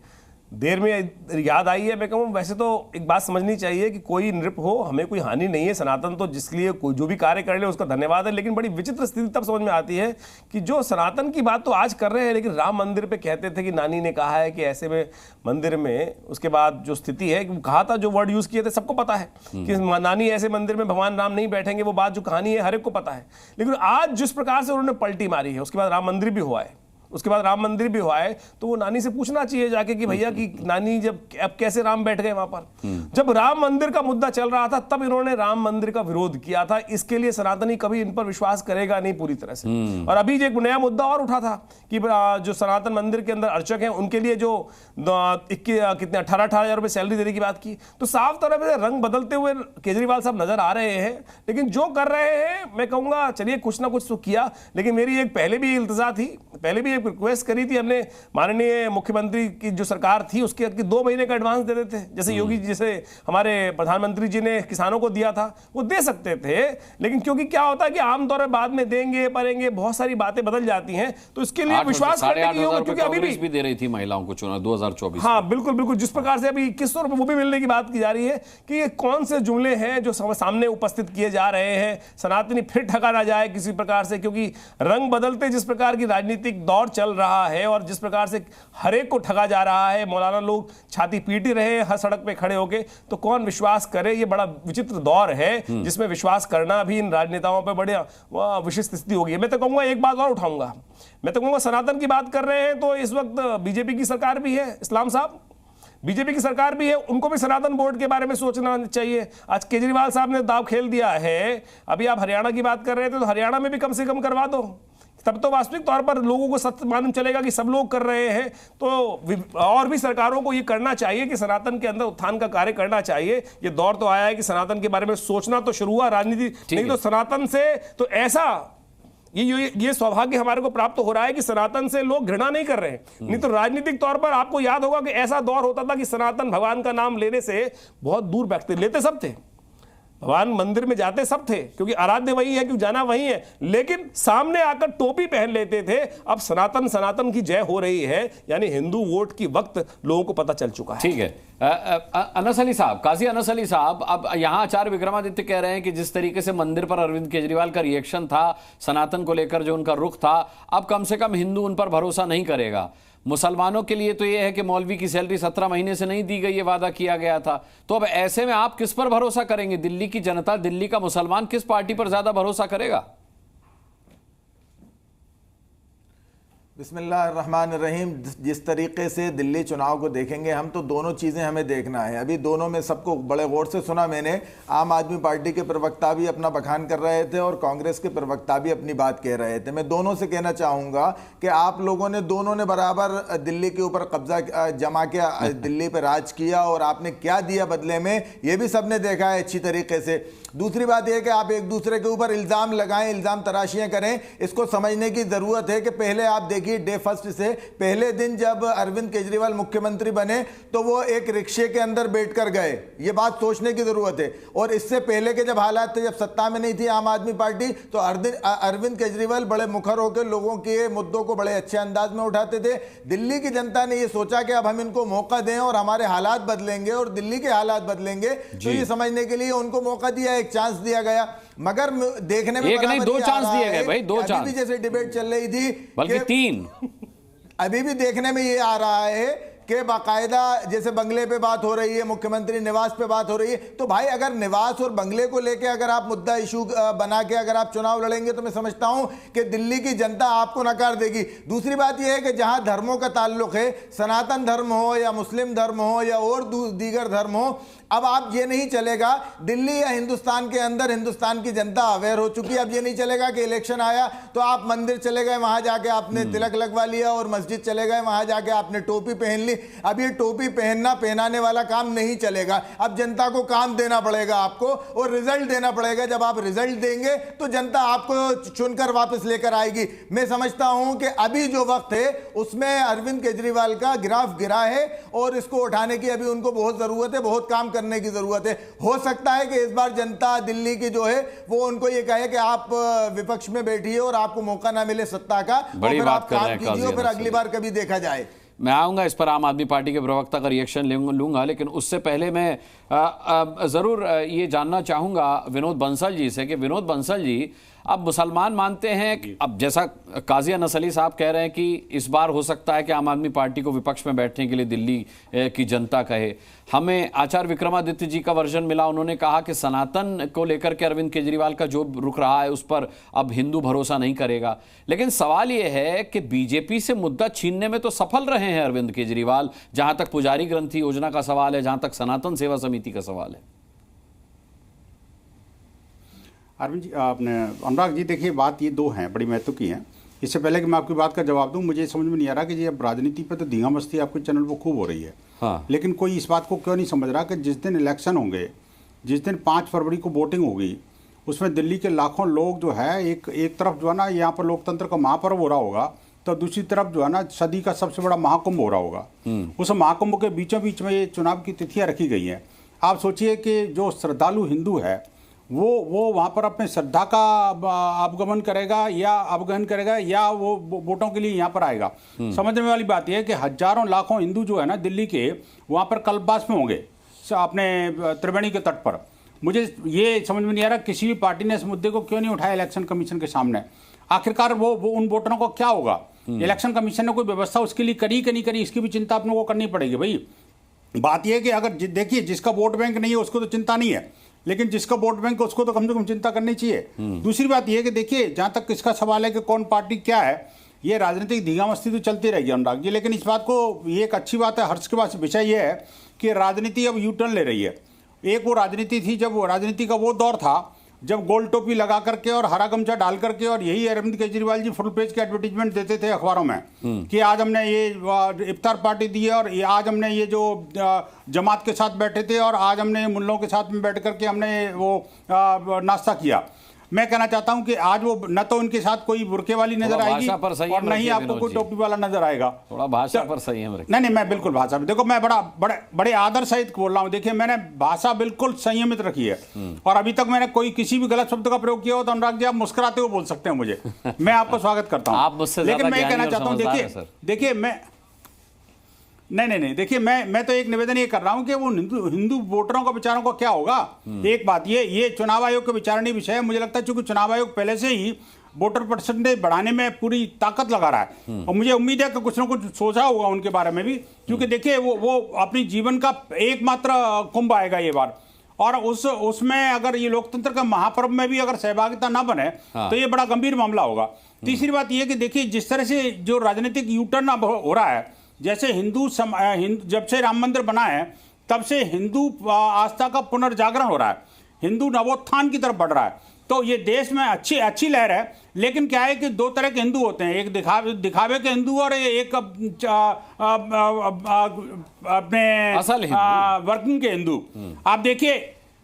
देर में याद आई है। मैं कहूँ वैसे तो एक बात समझनी चाहिए कि कोई नृप हो, हमें कोई हानि नहीं है। सनातन तो जिसके लिए कोई जो भी कार्य कर ले उसका धन्यवाद है। लेकिन बड़ी विचित्र स्थिति तब समझ में आती है कि जो सनातन की बात तो आज कर रहे हैं, लेकिन राम मंदिर पे कहते थे कि नानी ने कहा है कि ऐसे में मंदिर में, उसके बाद जो स्थिति है, कहा था, जो वर्ड यूज किए थे सबको पता है कि नानी ऐसे मंदिर में भगवान राम नहीं बैठेंगे, वो बात जो कहानी है हर एक को पता है। लेकिन आज जिस प्रकार से उन्होंने पलटी मारी है, उसके बाद राम मंदिर भी हुआ है, तो वो नानी से पूछना चाहिए जाके कि भैया कि नानी जब अब कैसे राम बैठ गए वहां पर। जब राम मंदिर का मुद्दा चल रहा था तब इन्होंने राम मंदिर का विरोध किया था। इसके लिए सनातनी कभी इन पर विश्वास करेगा नहीं पूरी तरह से। और अभी एक नया मुद्दा और उठा था कि जो सनातन मंदिर के अंदर अर्चक हैं उनके लिए जो कितने 18,000 रुपए सैलरी देने की बात की, तो साफ तौर पर रंग बदलते हुए केजरीवाल साहब नजर आ रहे हैं। लेकिन जो कर रहे हैं, मैं कहूंगा चलिए कुछ ना कुछ तो किया, लेकिन मेरी एक पहले भी इल्तजा थी, पहले भी एक रिक्वेस्ट करी थी हमने, माननीय मुख्यमंत्री की जो सरकार थी उसके 2 महीने का एडवांस दे देते, जैसे योगी जी, जैसे हमारे प्रधानमंत्री जी ने किसानों को दिया था, वो दे सकते थे। लेकिन क्योंकि क्या होता है कि आमतौर पर बाद में देंगे परेंगे, बहुत सारी बातें बदल जाती हैं, तो इसके लिए विश्वास करने की होगा, क्योंकि अभी भी
दे रही थी महिलाओं को चुनाव 2024।
हाँ बिल्कुल बिल्कुल, जिस प्रकार से अभी 2100 रुपए वो भी मिलने की बात की जा रही है कि ये कौन से जुमले हैं जो सामने उपस्थित किए जा रहे हैं, सनातनी फिर ठगा ना जाए किसी प्रकार से, क्योंकि रंग बदलते जिस प्रकार की राजनीतिक दौर चल रहा है और जिस प्रकार से हर एक को ठगा जा रहा है, मौलाना लोग छाती पीट ही रहे हैं हर सड़क पे खड़े होके, तो कौन विश्वास करे। ये बड़ा विचित्र दौर है जिसमें विश्वास करना भी इन राजनेताओं पे बड़े विशिष्ट स्थिति होगी। मैं तो कहूंगा एक बात और उठाऊंगा, मैं तो कहूंगा सनातन की बात कर रहे हैं तो इस वक्त बीजेपी की सरकार भी है, इस्लाम साहब बीजेपी की सरकार भी है, उनको भी सनातन बोर्ड के बारे में सोचना चाहिए। आज केजरीवाल साहब ने दाव खेल दिया है, अभी आप हरियाणा की बात कर रहे थे तो हरियाणा में भी कम से कम करवा दो, तब तो वास्तविक तौर पर लोगों को सत्य मालूम चलेगा कि सब लोग कर रहे हैं। तो और भी सरकारों को ये करना चाहिए कि सनातन के अंदर उत्थान का कार्य करना चाहिए। ये दौर तो आया है कि सनातन के बारे में सोचना तो शुरू हुआ, राजनीति नहीं तो सनातन से तो ऐसा ये सौभाग्य हमारे को प्राप्त हो रहा है कि सनातन से लोग घृणा नहीं कर रहे हैं। नहीं तो राजनीतिक तौर पर आपको याद होगा कि ऐसा दौर होता था कि सनातन भगवान का नाम लेने से बहुत दूर बैठते, लेते सब थे, भगवान मंदिर में जाते सब थे क्योंकि आराध्य वही है, क्योंकि जाना वही है, लेकिन सामने आकर टोपी पहन लेते थे। अब सनातन सनातन की जय हो रही है, यानी हिंदू वोट की वक्त लोगों को पता चल चुका है।
ठीक है, अनस अली साहब, काजी अनस अली साहब, अब यहाँ आचार्य विक्रमादित्य कह रहे हैं कि जिस तरीके से मंदिर पर अरविंद केजरीवाल का रिएक्शन था, सनातन को लेकर जो उनका रुख था, अब कम से कम हिंदू उन पर भरोसा नहीं करेगा। मुसलमानों के लिए तो यह है कि मौलवी की सैलरी 17 महीने से नहीं दी गई, ये वादा किया गया था। तो अब ऐसे में आप किस पर भरोसा करेंगे? दिल्ली की जनता, दिल्ली का मुसलमान किस पार्टी पर ज्यादा भरोसा करेगा?
बिस्मिल्लाहिर्रहमानिर्रहीम। जिस तरीके से दिल्ली चुनाव को देखेंगे हम, तो दोनों चीज़ें हमें देखना है। अभी दोनों में सबको बड़े गौर से सुना मैंने, आम आदमी पार्टी के प्रवक्ता भी अपना बखान कर रहे थे और कांग्रेस के प्रवक्ता भी अपनी बात कह रहे थे। मैं दोनों से कहना चाहूँगा कि आप लोगों ने दोनों ने बराबर दिल्ली के ऊपर कब्जा जमा के दिल्ली पर राज किया और आपने क्या दिया बदले में, ये भी सबने देखा है अच्छी तरीके से। दूसरी बात यह कि आप एक दूसरे के ऊपर इल्ज़ाम लगाएं, इल्ज़ाम तराशियाँ करें, इसको समझने की ज़रूरत है कि पहले आप देखिए डे फर्स्ट से पहले दिन जब अरविंद केजरीवाल मुख्यमंत्री बने तो वो एक रिक्शे के अंदर बैठकर गए, ये बात सोचने की ज़रूरत है। और इससे पहले के जब हालात थे, जब सत्ता में नहीं थी आम आदमी पार्टी, तो अरविंद केजरीवाल बड़े मुखर होकर लोगों के मुद्दों को बड़े अच्छे अंदाज में उठाते थे। दिल्ली की जनता ने ये सोचा कि अब हम इनको मौका दें और हमारे हालात बदलेंगे और दिल्ली के हालात बदलेंगे, तो ये समझने के लिए उनको मौका दिया, एक चांस दिया गया। मगर देखने में
एक नहीं, 2 चांस दिए गए भाई, 2 चांस।
अभी भी जैसे डिबेट चल रही थी,
बल्कि 3,
अभी भी देखने में ये आ रहा है कि बाकायदा जैसे बंगले पे बात हो रही है, मुख्यमंत्री निवास पे बात हो रही है। तो भाई अगर निवास और बंगले को लेके अगर आप मुद्दा इशू बना के अगर आप चुनाव लड़ेंगे तो मैं समझता हूं कि दिल्ली की जनता आपको नकार देगी। दूसरी बात यह है कि जहां धर्मों का ताल्लुक है, सनातन धर्म हो या मुस्लिम धर्म हो या और दीगर धर्म हो, अब आप ये नहीं चलेगा, दिल्ली या हिंदुस्तान के अंदर हिंदुस्तान की जनता अवेयर हो चुकी है। अब ये नहीं चलेगा कि इलेक्शन आया तो आप मंदिर चले गए, वहां जाके आपने तिलक लगवा लिया, और मस्जिद चले गए, वहां जाके आपने टोपी पहन ली। अब ये टोपी पहनाने वाला काम नहीं चलेगा। अब जनता को काम देना पड़ेगा आपको, और रिजल्ट देना पड़ेगा। जब आप रिजल्ट देंगे तो जनता आपको चुनकर वापस लेकर आएगी। मैं समझता हूं कि अभी जो वक्त है उसमें अरविंद केजरीवाल का ग्राफ गिरा है और इसको उठाने की अभी उनको बहुत जरूरत है, बहुत काम करने की जरूरत है। हो सकता है कि इस बार जनता दिल्ली की जो है वो उनको ये कहे कि आप विपक्ष में बैठिए और आपको मौका ना मिले सत्ता का, और फिर आप काम कीजिए और फिर अगली बार कभी देखा जाए।
मैं आऊंगा इस पर, आम आदमी पार्टी के प्रवक्ता का रिएक्शन लूंगा, लेकिन उससे पहले मैं जरूर ये जानना चाहूंगा विनोद बंसल जी से कि विनोद बंसल जी, अब मुसलमान मानते हैं कि अब जैसा काजी अनस अली साहब कह रहे हैं कि इस बार हो सकता है कि आम आदमी पार्टी को विपक्ष में बैठने के लिए दिल्ली की जनता कहे। हमें आचार्य विक्रमादित्य जी का वर्जन मिला, उन्होंने कहा कि सनातन को लेकर के अरविंद केजरीवाल का जो रुख रहा है उस पर अब हिंदू भरोसा नहीं करेगा। लेकिन सवाल यह है कि बीजेपी से मुद्दा छीनने में तो सफल रहे हैं अरविंद केजरीवाल, जहां तक पुजारी ग्रंथि योजना का सवाल है, जहां तक सनातन सेवा समिति का सवाल है।
अरविंद जी, आपने अनुराग जी, देखिए बात ये 2 हैं, बड़ी महत्व की हैं। इससे पहले कि मैं आपकी बात का जवाब दूं, मुझे समझ में नहीं आ रहा कि जी अब राजनीति पे तो धींगा मस्ती आपके चैनल पर खूब हो रही है, हाँ। लेकिन कोई इस बात को क्यों नहीं समझ रहा कि जिस दिन इलेक्शन होंगे, जिस दिन 5 फरवरी को वोटिंग होगी, उसमें दिल्ली के लाखों लोग जो है एक तरफ जो है ना, यहाँ पर लोकतंत्र का महापर्व हो रहा होगा, तो दूसरी तरफ जो है ना सदी का सबसे बड़ा महाकुंभ हो रहा होगा। उस महाकुंभ के बीचों बीच में ये चुनाव की तिथियां रखी गई हैं। आप सोचिए कि जो श्रद्धालु हिंदू है वो वहाँ पर अपने श्रद्धा का अवगमन करेगा या अवगहन करेगा या वो वोटों के लिए यहाँ पर आएगा। समझने वाली बात यह है कि हजारों लाखों हिंदू जो है ना दिल्ली के वहाँ पर कल्पवास में होंगे अपने त्रिवेणी के तट पर। मुझे ये समझ में नहीं आ रहा किसी भी पार्टी ने इस मुद्दे को क्यों नहीं उठाया इलेक्शन कमीशन के सामने। आखिरकार वो उन वोटरों को क्या होगा? इलेक्शन कमीशन ने कोई व्यवस्था उसके लिए करी कि नहीं करी, इसकी भी चिंता अपने को करनी पड़ेगी। भाई बात यह है कि अगर देखिए जिसका वोट बैंक नहीं है उसको तो चिंता नहीं है, लेकिन जिसका वोट बैंक उसको तो कम से कम चिंता करनी चाहिए। दूसरी बात यह है कि देखिए जहां तक इसका सवाल है कि कौन पार्टी क्या है, ये राजनीतिक धींगामस्ती तो चलती रहेगी अनुराग जी, लेकिन इस बात को ये एक अच्छी बात है, हर्ष के बाद विषय ये है कि राजनीति अब यू टर्न ले रही है। एक वो राजनीति थी जब वो राजनीति का वो दौर था जब गोल टोपी लगा करके और हरा गमछा डाल करके और यही अरविंद केजरीवाल जी फुल पेज के एडवर्टीजमेंट देते थे अखबारों में कि आज हमने ये इफ्तार पार्टी दी है और आज हमने ये जो जमात के साथ बैठे थे और आज हमने मुल्लों के साथ में बैठ करके हमने वो नाश्ता किया। मैं कहना चाहता हूं कि आज वो न तो उनके साथ कोई बुरके वाली नजर आएगी और न ही आपको कोई टोपी वाला नजर आएगा।
थोड़ा भाषा पर सही है।
नहीं मैं बिल्कुल भाषा में देखो मैं बड़े आदर सहित बोल रहा हूँ। देखिए मैंने भाषा बिल्कुल संयमित रखी है और अभी तक मैंने कोई किसी भी गलत शब्द का प्रयोग किया हो तो अनुराग जी आप मुस्कुराते हुए बोल सकते हैं मुझे, मैं आपका स्वागत करता हूँ। लेकिन मैं कहना चाहता हूँ देखिए मैं नहीं देखिए मैं तो एक निवेदन ये कर रहा हूं कि वो हिंदू वोटरों का विचारों का क्या होगा। एक बात ये चुनाव आयोग का विचारणीय विषय है। मुझे लगता है क्योंकि चुनाव आयोग पहले से ही वोटर परसेंटेज बढ़ाने में पूरी ताकत लगा रहा है और मुझे उम्मीद है कि कुछ ना कुछ सोचा होगा उनके बारे में भी, क्योंकि देखिए वो अपनी जीवन का एकमात्र कुंभ आएगा ये बार और उसमें अगर ये लोकतंत्र का महापर्व में भी अगर सहभागिता ना बने तो ये बड़ा गंभीर मामला होगा। तीसरी बात यह कि देखिए जिस तरह से जो राजनीतिक यू टर्न अब हो रहा है, जैसे जब से राम मंदिर बना है तब से हिंदू आस्था का पुनर्जागरण हो रहा है, हिंदू नवोत्थान की तरफ बढ़ रहा है। तो ये देश में अच्छी लहर है। लेकिन क्या है कि दो तरह के हिंदू होते हैं, एक दिखावे के हिंदू और एक अपने
असल
वर्किंग के हिंदू। आप देखिए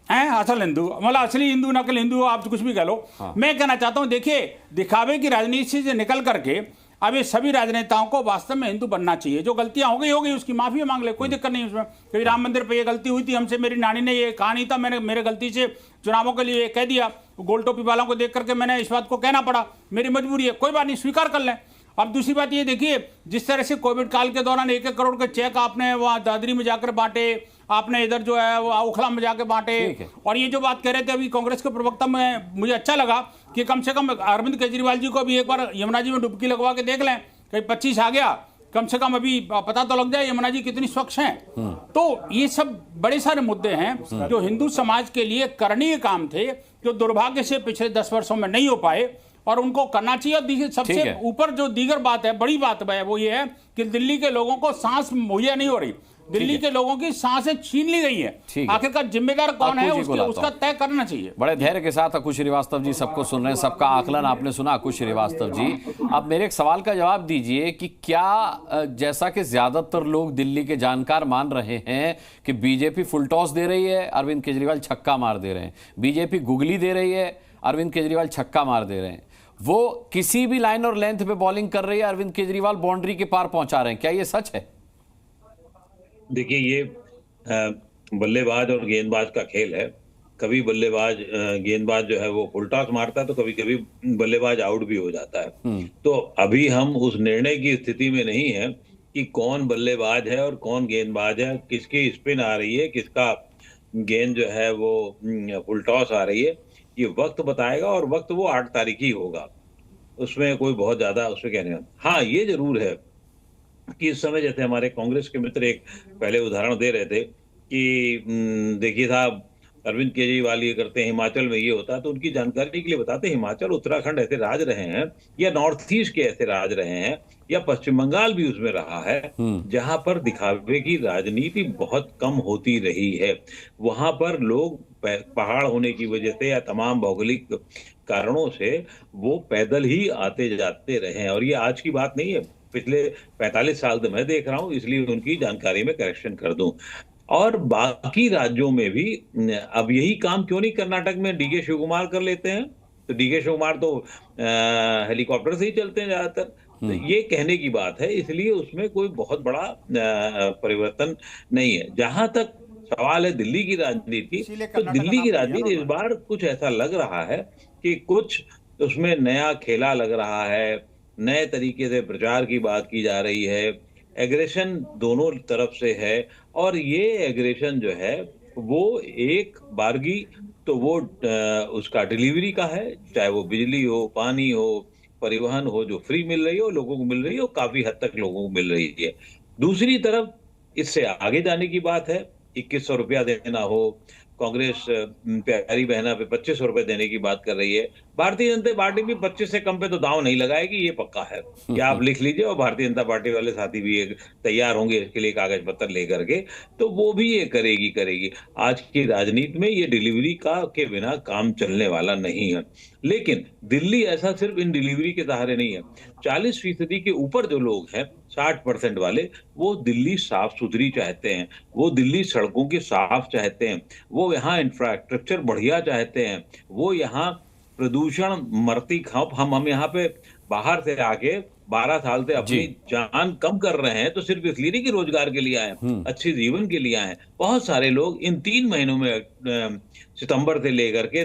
हैं असल हिंदू मतलब असली हिंदू नकल हिंदू आप कुछ भी कह लो। मैं कहना चाहता हूं देखिए दिखावे की राजनीति से निकल करके अब ये सभी राजनेताओं को वास्तव में हिंदू बनना चाहिए। जो गलतियां हो गई उसकी माफी मांग ले, कोई दिक्कत नहीं उसमें। कभी राम मंदिर पे ये गलती हुई थी हमसे, मेरी नानी ने ये कहा नहीं था, मैंने मेरे गलती से चुनावों के लिए कह दिया, गोल टोपी वालों को देख करके मैंने इस बात को कहना पड़ा, मेरी मजबूरी है, कोई बात नहीं स्वीकार कर लें। अब दूसरी बात ये देखिए जिस तरह से कोविड काल के दौरान 1-1 करोड़ के चेक आपने वहाँ दादरी में जाकर बांटे, आपने इधर जो है वो ओखला में जाके बांटे, और ये जो बात कह रहे थे अभी कांग्रेस के प्रवक्ता में मुझे अच्छा लगा कि कम से कम अरविंद केजरीवाल जी को भी एक बार यमुना जी में डुबकी लगवा के देख लें, कहीं 25 आ गया कम से कम अभी पता तो लग जाए यमुना जी कितनी स्वच्छ हैं। तो ये सब बड़े सारे मुद्दे हैं जो हिंदू समाज के लिए करणीय काम थे, जो दुर्भाग्य से पिछले 10 वर्षों में नहीं हो पाए और उनको करना चाहिए। और सबसे ऊपर जो दीगर बात है, बड़ी बात है, वो ये है कि दिल्ली के लोगों को सांस मुहैया नहीं हो रही, दिल्ली के लोगों की सांसें छीन ली गई है। आखिरकार जिम्मेदार कौन है उसका तय करना चाहिए।
बड़े धैर्य के साथ अकुश श्रीवास्तव जी सबको सुन रहे हैं, सबका आकलन आपने सुना। अकुश श्रीवास्तव जी अब मेरे एक सवाल का जवाब दीजिए कि क्या जैसा कि ज्यादातर लोग दिल्ली के जानकार मान रहे हैं कि बीजेपी फुल टॉस दे रही है, अरविंद केजरीवाल छक्का मार दे रहे हैं, बीजेपी गुगली दे रही है, अरविंद केजरीवाल छक्का मार दे रहे हैं, वो किसी भी लाइन और लेंथ पे बॉलिंग कर रही है, अरविंद केजरीवाल बाउंड्री के पार पहुंचा रहे हैं, क्या ये सच है?
देखिए ये बल्लेबाज और गेंदबाज का खेल है। कभी गेंदबाज जो है वो फुल टॉस मारता है तो कभी कभी बल्लेबाज आउट भी हो जाता है। तो अभी हम उस निर्णय की स्थिति में नहीं है कि कौन बल्लेबाज है और कौन गेंदबाज है, किसकी स्पिन आ रही है, किसका गेंद जो है वो फुल टॉस आ रही है, ये वक्त बताएगा और वक्त वो 8 तारीख ही होगा। उसमें कोई बहुत ज्यादा उसमें कहने का। हाँ ये जरूर है कि इस समय जैसे हमारे कांग्रेस के मित्र एक पहले उदाहरण दे रहे थे कि देखिए साहब अरविंद केजरीवाल ये करते हैं, हिमाचल में ये होता है, तो उनकी जानकारी के लिए बताते हैं हिमाचल उत्तराखंड ऐसे राज रहे हैं या नॉर्थ ईस्ट के ऐसे राज रहे हैं या पश्चिम बंगाल भी उसमें रहा है जहां पर दिखावे की राजनीति बहुत कम होती रही है। वहां पर लोग पहाड़ होने की वजह से या तमाम भौगोलिक कारणों से वो पैदल ही आते जाते रहे हैं। और ये आज की बात नहीं है, पिछले 45 साल से मैं देख रहा हूं, इसलिए उनकी जानकारी में करेक्शन कर दूं। और बाकी राज्यों में भी अब यही काम क्यों नहीं कर्नाटक में डीके शिवकुमार कर लेते हैं? तो डीके शिवकुमार तो हेलीकॉप्टर से ही चलते हैं ज्यादातर, तो ये कहने की बात है, इसलिए उसमें कोई बहुत बड़ा परिवर्तन नहीं है। जहां तक सवाल है दिल्ली की राजनीति, तो दिल्ली की राजनीति इस बार कुछ ऐसा लग रहा है कि कुछ उसमें नया खेला लग रहा है, नए तरीके से प्रचार की बात की जा रही है, एग्रेशन दोनों तरफ से है, और ये एग्रेशन जो है वो एक बारगी तो वो उसका डिलीवरी का है, चाहे वो बिजली हो, पानी हो, परिवहन हो, जो फ्री मिल रही हो लोगों को मिल रही हो, काफी हद तक लोगों को मिल रही है। दूसरी तरफ इससे आगे जाने की बात है, 2100 रुपया देना हो, कांग्रेस प्यारी बहना पे 2500 रुपए देने की बात कर रही है। भारतीय जनता पार्टी भी 25 से कम पे तो दांव नहीं लगाएगी, ये पक्का है, या आप लिख लीजिए, और भारतीय जनता पार्टी वाले साथी भी एक तैयार होंगे इसके लिए कागज पत्र लेकर के, तो वो भी ये करेगी। आज की राजनीति में ये डिलीवरी के बिना काम चलने वाला नहीं है। लेकिन दिल्ली ऐसा सिर्फ इन डिलीवरी के सहारे नहीं है। 40% के ऊपर जो लोग हैं, 60% वाले, वो दिल्ली साफ सुथरी चाहते हैं, वो दिल्ली सड़कों की साफ चाहते हैं, वो यहाँ इंफ्रास्ट्रक्चर बढ़िया चाहते हैं, वो यहाँ प्रदूषण मरती खप हम यहाँ पे बाहर से आके 12 साल से अपनी जान कम कर रहे हैं, तो सिर्फ इसलिए नहीं कि रोजगार के लिए आए, अच्छे जीवन के लिए आए। बहुत सारे लोग इन 3 महीनों में सितंबर से लेकर के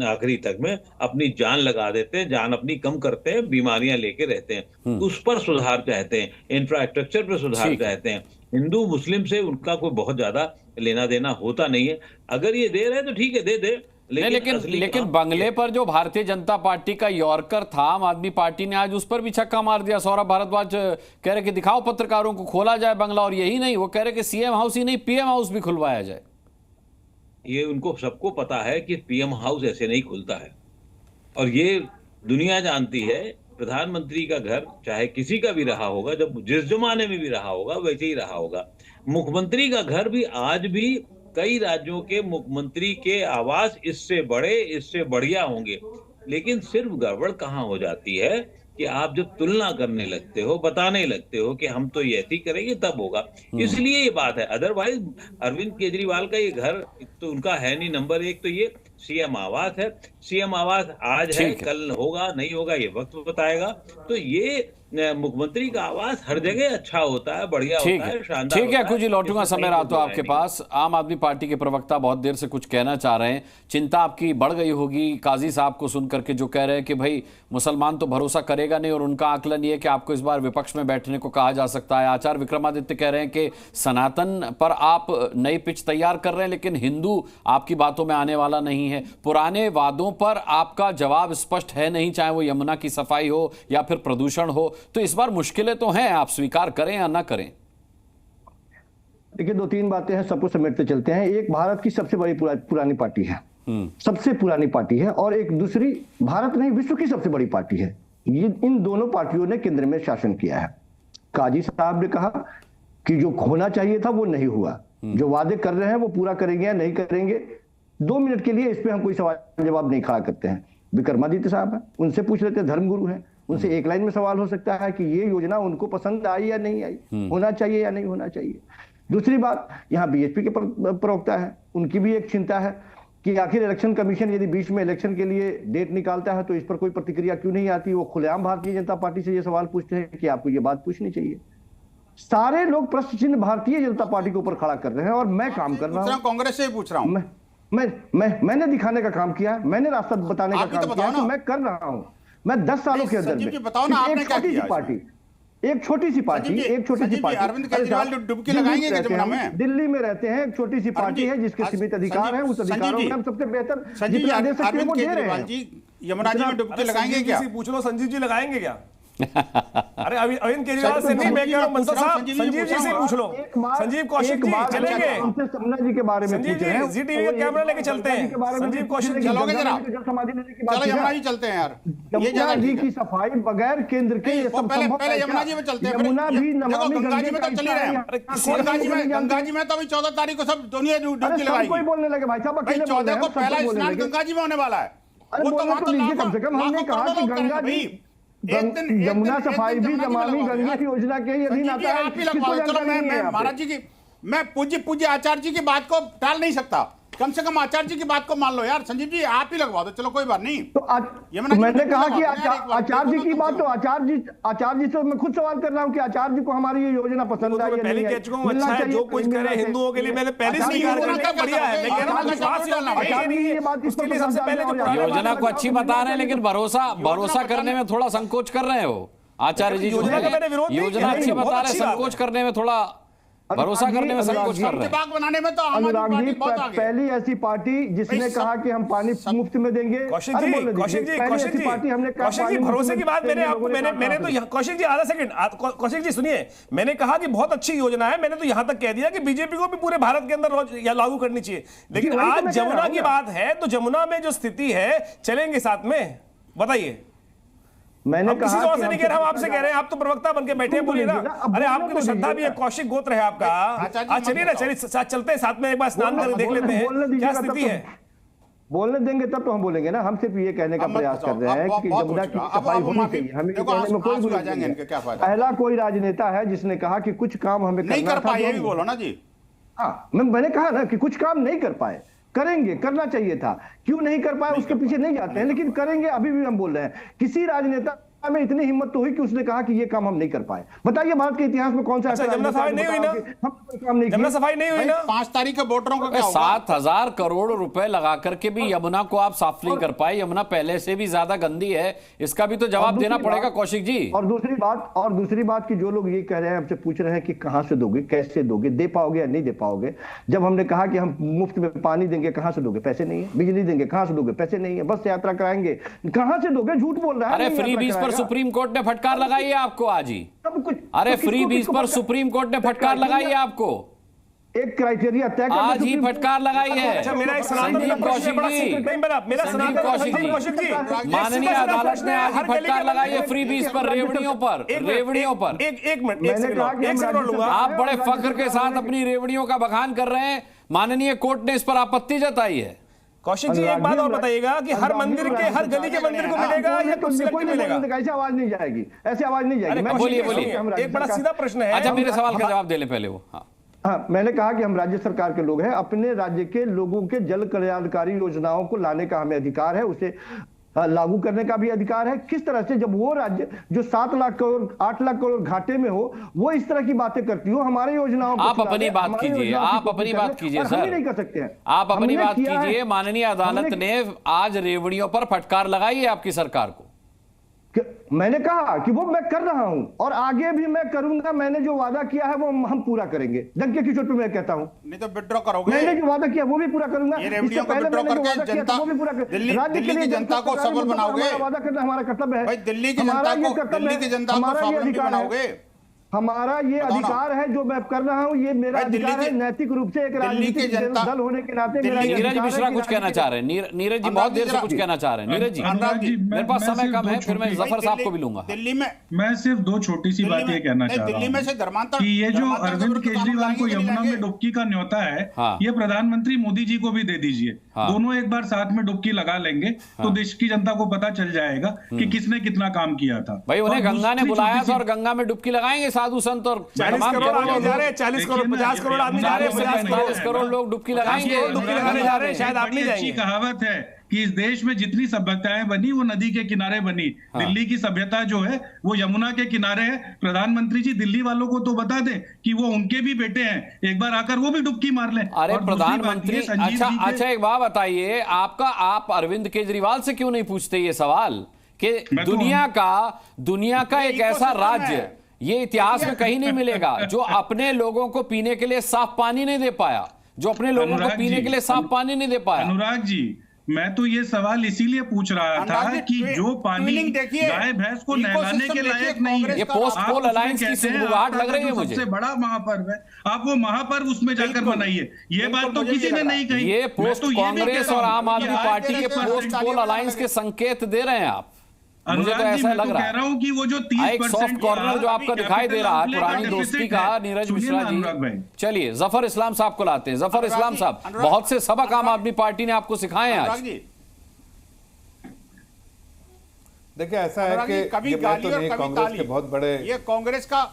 आखिरी तक में अपनी जान लगा देते हैं, जान अपनी कम करते हैं, बीमारियां लेके रहते हैं। उस पर सुधार चाहते हैं, इंफ्रास्ट्रक्चर पर सुधार चाहते हैं। हिंदू मुस्लिम से उनका कोई बहुत ज्यादा लेना देना होता नहीं है। अगर ये दे रहे हैं तो ठीक है, दे
लेकिन बंगले पर जो भारतीय जनता पार्टी का यॉर्कर था, आम आदमी पार्टी ने आज उस पर भी छक्का मार दिया। सौरभ भारद्वाज कह रहे कि दिखाओ पत्रकारों को, खोला जाए बंगला, और यही नहीं, वो कह रहे कि सीएम हाउस ही नहीं, पीएम हाउस भी खुलवाया जाए।
ये उनको सबको पता है कि पीएम हाउस ऐसे नहीं खुलता है, और ये दुनिया जानती है। प्रधानमंत्री का घर चाहे किसी का भी रहा होगा, जब जिस जमाने में भी रहा होगा वैसे ही रहा होगा। मुख्यमंत्री का घर भी आज भी कई राज्यों के मुख्यमंत्री के आवास इससे बड़े, इससे बढ़िया होंगे। लेकिन सिर्फ गड़बड़ कहाँ हो जाती है कि आप जब तुलना करने लगते हो, बताने लगते हो कि हम तो ये ऐसी करेंगे तब होगा, इसलिए ये बात है। अदरवाइज अरविंद केजरीवाल का ये घर तो उनका है नहीं। नंबर 1 तो ये सीएम आवास है, सीएम आवास आज है, कल होगा नहीं होगा ये वक्त बताएगा। तो ये मुख्यमंत्री का आवास हर जगह अच्छा होता है, बढ़िया होता है, शानदार।
ठीक है, कुछ ही लौटूंगा समय रहा तो आपके पास। आम आदमी पार्टी के प्रवक्ता बहुत देर से कुछ कहना चाह रहे हैं, चिंता आपकी बढ़ गई होगी काजी साहब को सुन करके, जो कह रहे हैं कि भाई मुसलमान तो भरोसा करेगा नहीं, और उनका आकलन ये है कि आपको इस बार विपक्ष में बैठने को कहा जा सकता है। आचार्य विक्रमादित्य कह रहे हैं कि सनातन पर आप नई पिच तैयार कर रहे हैं, लेकिन हिंदू आपकी बातों में आने वाला नहीं है। पुराने वादों पर आपका जवाब स्पष्ट है नहीं, चाहे वो यमुना की सफाई हो या फिर प्रदूषण हो। तो इस बार मुश्किलें तो हैं, आप स्वीकार करें या ना करें।
देखिए, 2-3 बातें हैं, सबको समेटते चलते हैं। एक, भारत की सबसे बड़ी पुरानी पार्टी है, सबसे पुरानी पार्टी है, और एक दूसरी भारत नहीं विश्व की सबसे बड़ी पार्टी है। ये इन दोनों पार्टियों ने केंद्र में शासन किया है। काजी साहब ने कहा कि जो होना चाहिए था वो नहीं हुआ, जो वादे कर रहे हैं वो पूरा करेंगे या नहीं करेंगे, 2 मिनट के लिए इस पे हम कोई सवाल जवाब नहीं खड़ा करते हैं। विक्रमादित्य साहब है, उनसे पूछ लेते हैं, धर्मगुरु हैं, उनसे एक लाइन में सवाल हो सकता है कि ये योजना उनको पसंद आई या नहीं आई, होना चाहिए या नहीं होना चाहिए। दूसरी बात, यहाँ बीएसपी के प्रवक्ता है, उनकी भी एक चिंता है कि आखिर इलेक्शन कमीशन यदि बीच में इलेक्शन के लिए डेट निकालता है तो इस पर कोई प्रतिक्रिया क्यों नहीं आती। वो खुलेआम भारतीय जनता पार्टी से ये सवाल पूछते हैं कि आपको ये बात पूछनी चाहिए। सारे लोग प्रश्न चिन्ह भारतीय जनता पार्टी के ऊपर खड़ा कर रहे हैं, और मैं काम कर रहा हूँ,
कांग्रेस से ही पूछ रहा हूँ।
मैंने दिखाने का काम किया, मैंने रास्ता बताने का काम किया कि मैं कर रहा हूँ। मैं 10 सालों के अंदर में
बताओ ना, आपने क्या किया?
एक छोटी सी पार्टी
अरविंद केजरीवाल डुबकी लगाएंगे कि जमुना में?
दिल्ली में रहते हैं, एक छोटी सी पार्टी है जिसके सीमित अधिकार है, उस अधिकारों में हम सबसे बेहतर जितना दे सकते हैं वो दे रहे हैं।
यमुना जी में डुबकी लगाएंगे क्या?
पूछ लो, संजीव जी लगाएंगे क्या? अरे अरविंद केजरीवाल से नहीं, मैं कह रहा हूं मंत्री साहब, संजीव जी से पूछ लो। संजीव कौशिक जी चलेंगे?
समना जी के बारे में
संजीव जी जी टीवी का कैमरा लेके चलते हैं। संजीव कौशिक जी
चलोगे जरा? चलो यमुना जी चलते हैं यार।
ये यमुना जी की सफाई बगैर केंद्र के ये सब संभव
पहले यमुना जी में चलते हैं।
यमुना भी नमामि
गंगा जी में तो चल ही रहे हैं। गंगा जी में तो अभी 14 तारीख को सब दुनिया डुबकी लगाएगी।
कोई बोलने लगे भाई साहब,
14 को पहला स्नान गंगा जी में होने वाला है।
वो तो वहां तो कम से कम हमने कहा कि गंगा जी यमुना सफाई भी नमामि गंगा योजना के ही अधीन आता है।
चलो मैं महाराज जी की, मैं पूज्य आचार्य जी की बात को टाल नहीं सकता। कम से कम आचार्य जी की बात को मान लो यार। संजीव जी आप ही लगवा दो, चलो कोई बात नहीं।
तो मैंने कहा कि आचार्य जी की बात, तो आचार्य जी से मैं खुद सवाल कर रहा हूँ कि आचार्य जी को हमारी ये योजना पसंद है या नहीं है।
अच्छा है, जो कुछ करे हिंदुओं के लिए मैंने पहले से बढ़िया है,
योजना को अच्छी बता रहे हैं, लेकिन भरोसा करने में थोड़ा संकोच कर रहे हो आचार्य जी। योजना अच्छी बता रहे, संकोच करने में थोड़ा, भरोसा करने में संकोच कर रहे हैं।
बाग बनाने में तो
अनुराग जी पहली ऐसी पार्टी जिसने कहा कि हम पानी मुफ्त में देंगे।
कौशिक जी भरोसे की बात मैंने तो कौशिक जी आधा सेकंड, कौशिक जी सुनिए, मैंने कहा कि बहुत अच्छी योजना है, मैंने तो यहां तक कह दिया कि बीजेपी को भी पूरे भारत के अंदर लागू करनी चाहिए। लेकिन आज जमुना की बात है, तो जमुना में जो स्थिति है, चलेंगे साथ में, बताइए।
मैंने
किसी से नहीं कह रहा, हम आपसे कह रहे हैं, आप तो प्रवक्ता बनके बैठे, बोलिए ना। अरे आपकी तो श्रद्धा भी है, कौशिक गोत्र है आपका। आज चलिए ना, चलिए चलते हैं साथ में, एक बार स्नान करके देख लेते हैं क्या स्थिति है।
बोलने देंगे तब तो हम बोलेंगे ना। हम सिर्फ ये कहने का प्रयास कर रहे हैं कि जमुना की सफाई होनी चाहिए। हमें कहने में कोई बुराई नहीं है। पहला कोई राजनेता है जिसने कहा कि कुछ काम हमें
नहीं कर पाए, ये भी बोलो ना जी।
हाँ, मैंने कहा ना कि कुछ काम नहीं कर पाए, करेंगे, करना चाहिए था। क्यों नहीं कर पाए उसके पीछे नहीं जाते हैं, लेकिन करेंगे। अभी भी हम बोल रहे हैं, किसी राजनेता में इतनी हिम्मत तो हुई कि उसने कहा कि ये काम हम नहीं कर पाए। बताइए भारत के इतिहास में कौन सा
जमुना सफाई नहीं हुई ना? जमुना सफाई नहीं हुई ना?
5 तारीख के वोटरों का क्या होगा?
7,000 करोड़ रुपए लगा करके भी यमुना को आप साफ नहीं कर पाए। यमुना पहले से भी ज्यादा गंदी है, इसका भी तो जवाब देना पड़ेगा कौशिक जी।
और दूसरी बात कि जो लोग ये कह रहे हैं, हमसे पूछ रहे हैं कि कहां से दोगे, कैसे दोगे, दे पाओगे या नहीं दे पाओगे। जब हमने कहा कि हम मुफ्त में पानी देंगे, कहां से दोगे, पैसे नहीं है। बिजली देंगे, कहां से दोगे, पैसे नहीं है। बस यात्रा कराएंगे, कहां से दोगे, झूठ बोल रहा है।
अरे फ्री बीज पर सुप्रीम कोर्ट ने फटकार लगाई है आपको आज ही। अरे फ्री बीज पर सुप्रीम कोर्ट ने फटकार लगाई है आपको,
एक क्राइटेरिया तय करना।
आज ही फटकार लगाई है।
अच्छा, मेरा एक संजीव कौशिक जी,
माननीय अदालत ने आज ही फटकार लगाई है फ्री बीज पर, रेवड़ियों पर।
एक मिनट लूंगा।
आप बड़े फख्र के साथ अपनी रेवड़ियों का बखान कर रहे हैं, माननीय कोर्ट ने इस पर आपत्ति जताई है।
कौशिक जी एक बात और बताइएगा कि हर मंदिर के, हर गली के मंदिर को मिलेगा या कुछ सिलेक्टिव मिलेगा?
ऐसी आवाज नहीं जाएगी, ऐसी आवाज नहीं जाएगी।
बोलिए।
एक बड़ा सीधा प्रश्न है।
अच्छा, मेरे सवाल का जवाब दे ले पहले वो।
हाँ, मैंने कहा कि हम राज्य सरकार के लोग हैं, अपने राज्य के लोगों के जल कल्याणकारी योजनाओं को लाने का हमें अधिकार है, उसे लागू करने का भी अधिकार है। किस तरह से जब वो राज्य जो 7 लाख करोड़ 8 लाख करोड़ घाटे में हो, वो इस तरह की बातें करती हो, हमारे योजनाओं
आप अपनी बात कीजिए, आप अपनी बात कीजिए सर,
नहीं कर सकते हैं
आप अपनी बात कीजिए। माननीय अदालत ने आज रेवड़ियों पर फटकार लगाई है आपकी सरकार को।
मैंने कहा कि वो मैं कर रहा हूं और आगे भी मैं करूंगा। मैंने जो वादा किया है वो हम पूरा करेंगे। डंके की चोट पे मैं कहता हूं,
नहीं तो विड्रॉ करोगे।
मैंने जो वादा किया वो भी पूरा करूंगा।
इससे पहले मैंने जो वादा किया था वो भी पूरा करूंगा। दिल्ली की जनता को सबल बनाओगे।
वादा करना हमारा कर्तव्य है
भाई। दिल्ली की जनता को स्वावलंबी बनाओगे।
हमारा ये अधिकार है जो मैं कर रहा हूं, ये मेरा अधिकार है। नैतिक रूप से एक राजनीतिक दल होने के नाते
नीरज मिश्रा कुछ कहना चाह रहे हैं। नीरज जी बहुत देर से कुछ कहना चाह रहे हैं। नीरज जी, मेरे पास समय कम है, फिर मैं जफर साहब को भी लूंगा।
दिल्ली में
मैं सिर्फ 2 छोटी सी बात ये कहना चाह रहा हूं कि ये जो अरविंद केजरीवाल को यमुना में डुबकी का न्योता है, ये प्रधानमंत्री मोदी जी को भी दे दीजिए। दोनों एक बार साथ में डुबकी लगा लेंगे तो देश की जनता को पता चल जाएगा कि किसने कितना काम किया था।
भाई उन्हें गंगा ने बुलाया था और गंगा में डुबकी लगाएंगे साधु संत और
40 करोड़ आदमी जा रहे हैं, 40 करोड़ 50 करोड़ आदमी जा रहे हैं,
45 करोड़ लोग डुबकी लगाएंगे,
डुबकी लगाने जा रहे हैं। शायद आप नहीं जाएंगे।
कहावत है कि इस देश में जितनी सभ्यताएं बनी वो नदी के किनारे बनी। दिल्ली की सभ्यता जो है वो यमुना के किनारे है। प्रधानमंत्री जी दिल्ली वालों को तो बता दें कि वो उनके भी बेटे हैं, एक बार आकर वो भी डुबकी मार लें।
अरे प्रधानमंत्री, अच्छा एक बात बताइए, आप अरविंद केजरीवाल से क्यों नहीं पूछते ये सवाल कि दुनिया का एक ऐसा राज्य, ये इतिहास में कहीं नहीं मिलेगा, जो अपने लोगों को पीने के लिए साफ पानी नहीं दे पाया, जो अपने लोगों को पीने के लिए साफ पानी नहीं दे पाया।
अनुराग जी, मैं तो ये सवाल इसीलिए पूछ रहा था कि जो पानी गाय भैंस को नहलाने के लायक नहीं है,
ये पोस्ट पोल अलायंस की सुगबुगाहट लग रही है मुझे।
सबसे बड़ा महापर्व है, आप वो महापर्व उसमें जाकर मनाइए। ये बात तो किसी ने नहीं कही।
ये पोस्ट कांग्रेस और आम आदमी पार्टी के पोस्ट पोल अलायंस के संकेत दे रहे हैं आप। मुझे तो ऐसा लग रहा है।
कह रहा हूं कि वो जो 30%
सॉफ्ट कॉर्नर जो आपका दिखाई दे रहा है पुरानी दोस्ती का, नीरज मिश्रा जी। चलिए जफर इस्लाम साहब को लाते हैं। जफर इस्लाम साहब, बहुत से सबक आम आदमी पार्टी ने आपको सिखाए हैं आज।
देखिए ऐसा है कि
कभी
गाली और कभी कांग्रेस के बहुत बड़े,
ये कांग्रेस का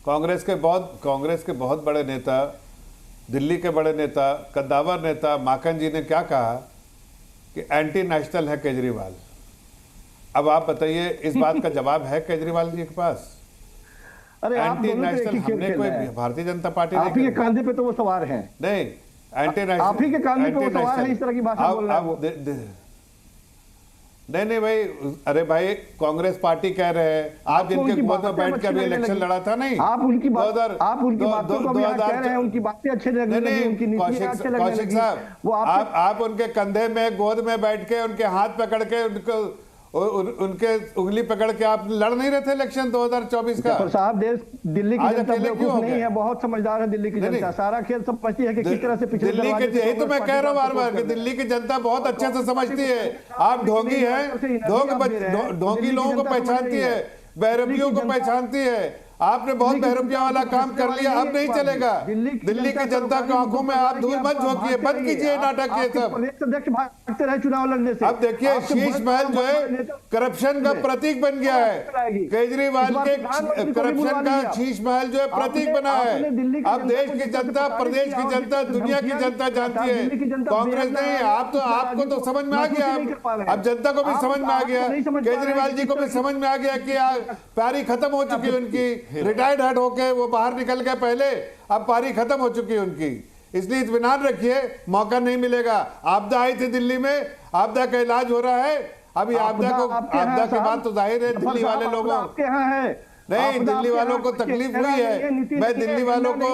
कांग्रेस के बहुत बड़े नेता दिल्ली के बड़े नेता, कद्दावर नेता माखन जी ने क्या कहा कि एंटी नेशनल है केजरीवाल। अब आप बताइए, इस बात का जवाब है केजरीवाल जी के पास?
अरे
एंटी नेशनल हमने कोई भारतीय जनता पार्टी
आप ही के कांधे पे तो वो सवार हैं।
नहीं, एंटी नेशनल
आप ही के कांधे पे वो सवार है, इस तरह की भाषा बोल रहे हैं।
नहीं भाई, अरे भाई कांग्रेस पार्टी कह रहे हैं, आप जिनके गोद में बैठ के अभी इलेक्शन लड़ा था, नहीं
आप उनकी बातों को भी कह रहे हैं, उनकी बातें अच्छे लगने लगी, उनकी नीतियां अच्छे लगने लगी।
कौशिक साहब, आप उनके कंधे में गोद में बैठ के उनके हाथ पकड़ के उनके उंगली पकड़ के आप लड़ नहीं रहे थे इलेक्शन 2024 का?
साहब, दिल्ली की जनता बेवकूफ नहीं है, बहुत समझदार है दिल्ली की जनता। सारा खेल सब समझती है कि किस तरह से पिछले
दिल्ली के, यही तो मैं कह रहा हूँ बार बार कि दिल्ली की जनता बहुत अच्छे से समझती है। आप ढोंगी हैं, ढोंगी लोगों को पहचानती है, बहरपियों को पहचानती है। आपने बहुत बहरपिया वाला काम कर लिया, अब नहीं चलेगा। दिल्ली की जनता की आंखों में आप धूल मत झोंकिए, बंद कीजिए नाटक ये सब।
भागते रहे चुनाव लड़ने से।
अब देखिए, शीश महल जो है करप्शन का प्रतीक बन गया है। केजरीवाल के करप्शन का शीश महल जो है प्रतीक बना है। अब देश की जनता, प्रदेश की जनता, दुनिया की जनता जानती है, कांग्रेस नहीं। आपको तो समझ में आ गया, अब जनता को भी समझ में आ गया, केजरीवाल जी को भी समझ में आ गया कि पारी खत्म हो चुकी है उनकी। रिटायर्ड हेड होके वो बाहर निकल गए पहले, अब पारी खत्म हो चुकी है उनकी। इसलिए इत्मीनान रखिए, मौका नहीं मिलेगा। आपदा आई थी दिल्ली में, आपदा का इलाज हो रहा है। अभी आपदा के बाद तो जाहिर है दिल्ली वाले लोगों
आपके यहाँ है,
नहीं, दिल्ली वालों को तकलीफ हुई है। मैं दिल्ली वालों को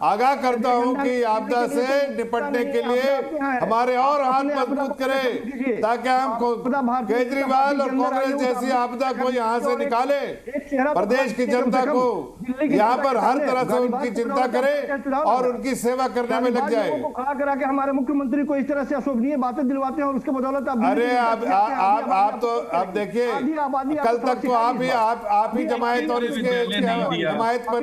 आगाह करता हूं कि आपदा से निपटने के लिए हमारे और हाथ मजबूत करें, ताकि हम केजरीवाल और कांग्रेस जैसी आपदा को यहां से निकाले। प्रदेश की जनता को यहां पर हर तरह से उनकी चिंता करें और उनकी सेवा करने में लग जाए।
खड़ा करा के हमारे मुख्यमंत्री को इस तरह से अशोभनीय बातें दिलवाते हैं और उसके बदौलत
अरे आप तो अब देखिए, कल तक तो आप ही जमायत और इसके हिमायत पर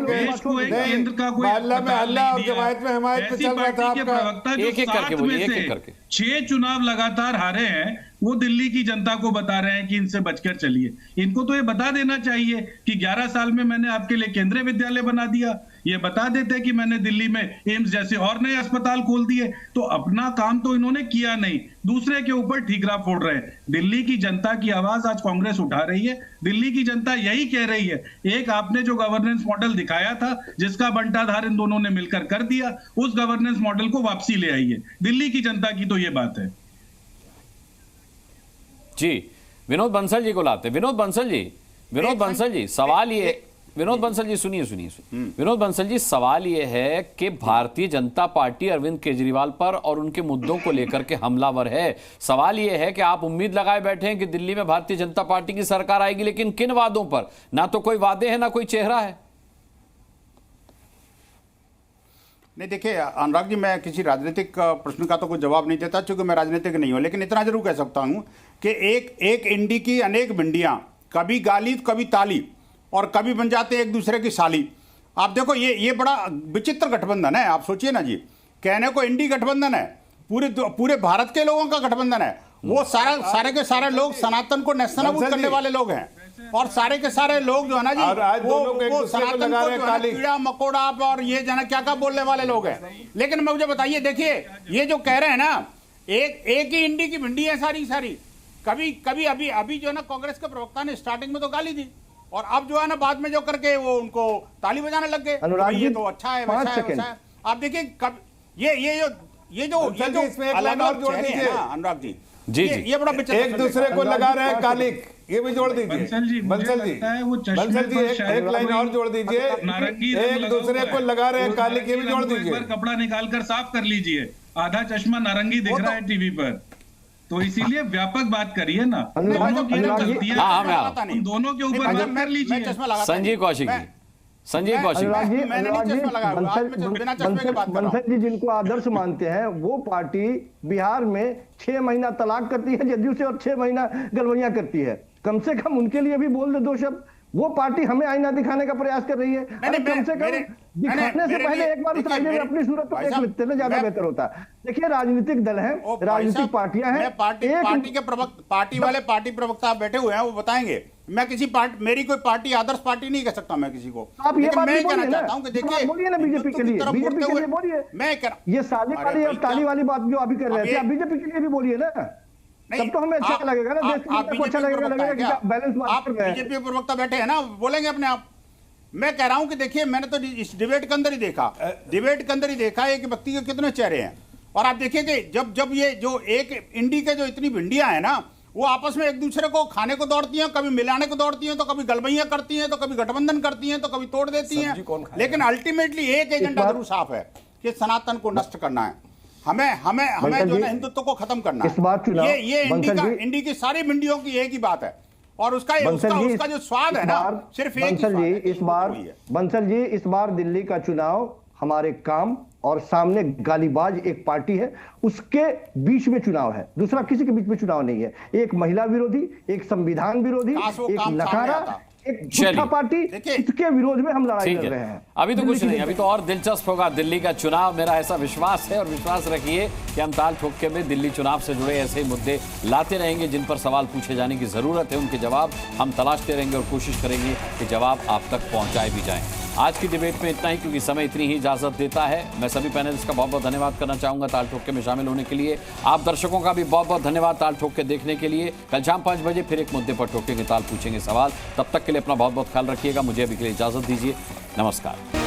मोहल्ला में हल्ला और जमायत में हिमायत पे चल रहा था आपका।
एक-एक करके बोलिए, एक-एक करके।
6 चुनाव लगातार हारे हैं, वो दिल्ली की जनता को बता रहे हैं कि इनसे बचकर चलिए। इनको तो ये बता देना चाहिए कि 11 साल में मैंने आपके लिए केंद्रीय विद्यालय बना दिया, ये बता देते कि मैंने दिल्ली में एम्स जैसे और नए अस्पताल खोल दिए। तो अपना काम तो इन्होंने किया नहीं, दूसरे के ऊपर ठीकरा फोड़ रहे हैं। दिल्ली की जनता की आवाज आज कांग्रेस उठा रही है। दिल्ली की जनता यही कह रही है, एक आपने जो गवर्नेंस मॉडल दिखाया था, जिसका बंटाधार इन दोनों ने मिलकर कर दिया, उस गवर्नेंस मॉडल को वापसी ले आइए। दिल्ली की जनता की तो ये बात है।
जी, विनोद बंसल जी को लाते। विनोद बंसल जी, सवाल ये, विनोद बंसल जी सुनिए। विनोद बंसल जी, सवाल यह है कि भारतीय जनता पार्टी अरविंद केजरीवाल पर और उनके मुद्दों को लेकर के हमलावर है। सवाल यह है कि आप उम्मीद लगाए बैठे हैं कि दिल्ली में भारतीय जनता पार्टी की सरकार आएगी, लेकिन किन वादों पर? ना तो कोई वादे हैं, ना कोई चेहरा है।
नहीं, देखिए अनुराग जी, मैं किसी राजनीतिक प्रश्न का तो कोई जवाब नहीं देता, क्योंकि मैं राजनीतिक नहीं हूं। लेकिन इतना जरूर कह सकता हूं कि एक इंडी की अनेक भिंडियां, कभी गाली कभी ताली, और कभी बन जाते एक दूसरे की साली। आप देखो, ये बड़ा विचित्र गठबंधन है। आप सोचिए ना जी, कहने को इंडी गठबंधन है, पूरे भारत के लोगों का गठबंधन है। वो सारे के सारे लोग सनातन को नेस्तनाबूद करने वाले लोग हैं, और सारे के सारे लोग जो है ना जी, वो सनातन को कीड़ा मकोड़ा और ये जो है क्या बोलने वाले लोग हैं। लेकिन मुझे बताइए, देखिए ये जो कह रहे हैं ना, एक ही इंडी की भिंडी है सारी। कभी अभी जो है ना, कांग्रेस के प्रवक्ता ने स्टार्टिंग में तो गाली दी, और अब जो है ना बाद में जो करके वो उनको ताली बजाने लग गए। ये तो अच्छा है, वैसा है। आप देखिए, कब ये जो अलग और जोड़ दीजिए अनुराग जी, ये बड़ा एक दूसरे को लगा रहे हैं कालिक, ये भी जोड़ दीजिए। बंसल जी एक लाइन और जोड़ दीजिए, एक दूसरे को लगा रहे हैं कालिक, ये भी जोड़ दीजिए।
कपड़ा निकालकर साफ कर लीजिए, आधा चश्मा नारंगी दिख रहा है टीवी पर, तो इसीलिए व्यापक बात करिए ना। दोनों की गलतियां दोनों के ऊपर बात कर लीजिए।
संजीव कौशिक
बंसल जी जिनको आदर्श मानते हैं, वो पार्टी बिहार में 6 महीना तलाक करती है जदयू से, और 6 महीना गलवैया करती है। कम से कम उनके लिए भी बोल दे 2 शब्द। वो पार्टी हमें आईना दिखाने का प्रयास कर रही है। कम से कम दिखाने से पहले एक बार उस आईने में अपनी सूरत को देख लेते हैं, ज्यादा बेहतर होता है। देखिए, राजनीतिक दल है, राजनीतिक पार्टियां हैं,
पार्टी वाले पार्टी प्रवक्ता बैठे हुए हैं, वो बताएंगे मैं किसी पार्टी, मेरी कोई पार्टी आदर्श पार्टी नहीं कह सकता मैं किसी को।
आप ये बात
मैं
बोलिए
कहना
ना,
चाहता हूं कि देखिए
बोलिए ना बीजेपी के लिए, बीजेपी के लिए बोलिए।
मैं कह
ये साली वाली और ताली वाली बात जो अभी कर रहे थे, आप बीजेपी के लिए भी बोलिए ना, तब तो हमें अच्छा लगेगा ना, देश को अच्छा लगेगा कि बैलेंस बात कर रहे हैं।
बीजेपी प्रवक्ता बैठे हैं ना, बोलेंगे अपने आप। मैं कह रहा हूं कि देखिए, मैंने तो इस डिबेट के अंदर ही देखा, एक व्यक्ति के कितने चेहरे हैं। और आप देखिए कि जब ये जो एक इंडी के जो इतनी भिंडियां हैं ना, वो आपस में एक दूसरे को खाने को दौड़ती हैं, कभी मिलाने को दौड़ती हैं, तो कभी गलबैया करती हैं, तो कभी गठबंधन करती हैं, तो कभी तोड़ देती हैं, लेकिन अल्टीमेटली एक एजेंडा जरूर साफ है कि सनातन को नष्ट करना है। हमें जो है हिंदुत्व को खत्म करना है। ये इंडी की सारी भिंडियों की एक ही बात है, और उसका जो स्वाद है ना, सिर्फ एक
बंसल जी, इस बार दिल्ली का चुनाव हमारे काम और सामने गालीबाज एक पार्टी है, उसके बीच में चुनाव है, दूसरा किसी के बीच में चुनाव नहीं है। एक महिला विरोधी, एक संविधान विरोधी, एक नकारा, एक झूठा पार्टी, इसके विरोध में हम लड़ाई कर रहे हैं।
अभी तो कुछ नहीं, अभी तो और दिलचस्प होगा दिल्ली का चुनाव। मेरा ऐसा विश्वास है, और विश्वास रखिए कि हम ताल ठोक के में दिल्ली चुनाव से जुड़े ऐसे मुद्दे लाते रहेंगे जिन पर सवाल पूछे जाने की जरूरत है, उनके जवाब हम तलाशते रहेंगे और कोशिश करेंगे कि जवाब आप तक पहुंचाए भी जाएं। आज की डिबेट में इतना ही, क्योंकि समय इतनी ही इजाजत देता है। मैं सभी पैनलिस्ट का बहुत बहुत धन्यवाद करना चाहूंगा ताल ठोक के में शामिल होने के लिए। आप दर्शकों का भी बहुत बहुत धन्यवाद ताल ठोक के देखने के लिए। कल शाम 5 बजे फिर एक मुद्दे पर ठोकेंगे ताल, पूछेंगे सवाल। तब तक के लिए अपना बहुत बहुत ख्याल रखिएगा। मुझे अभी के लिए इजाजत दीजिए। नमस्कार।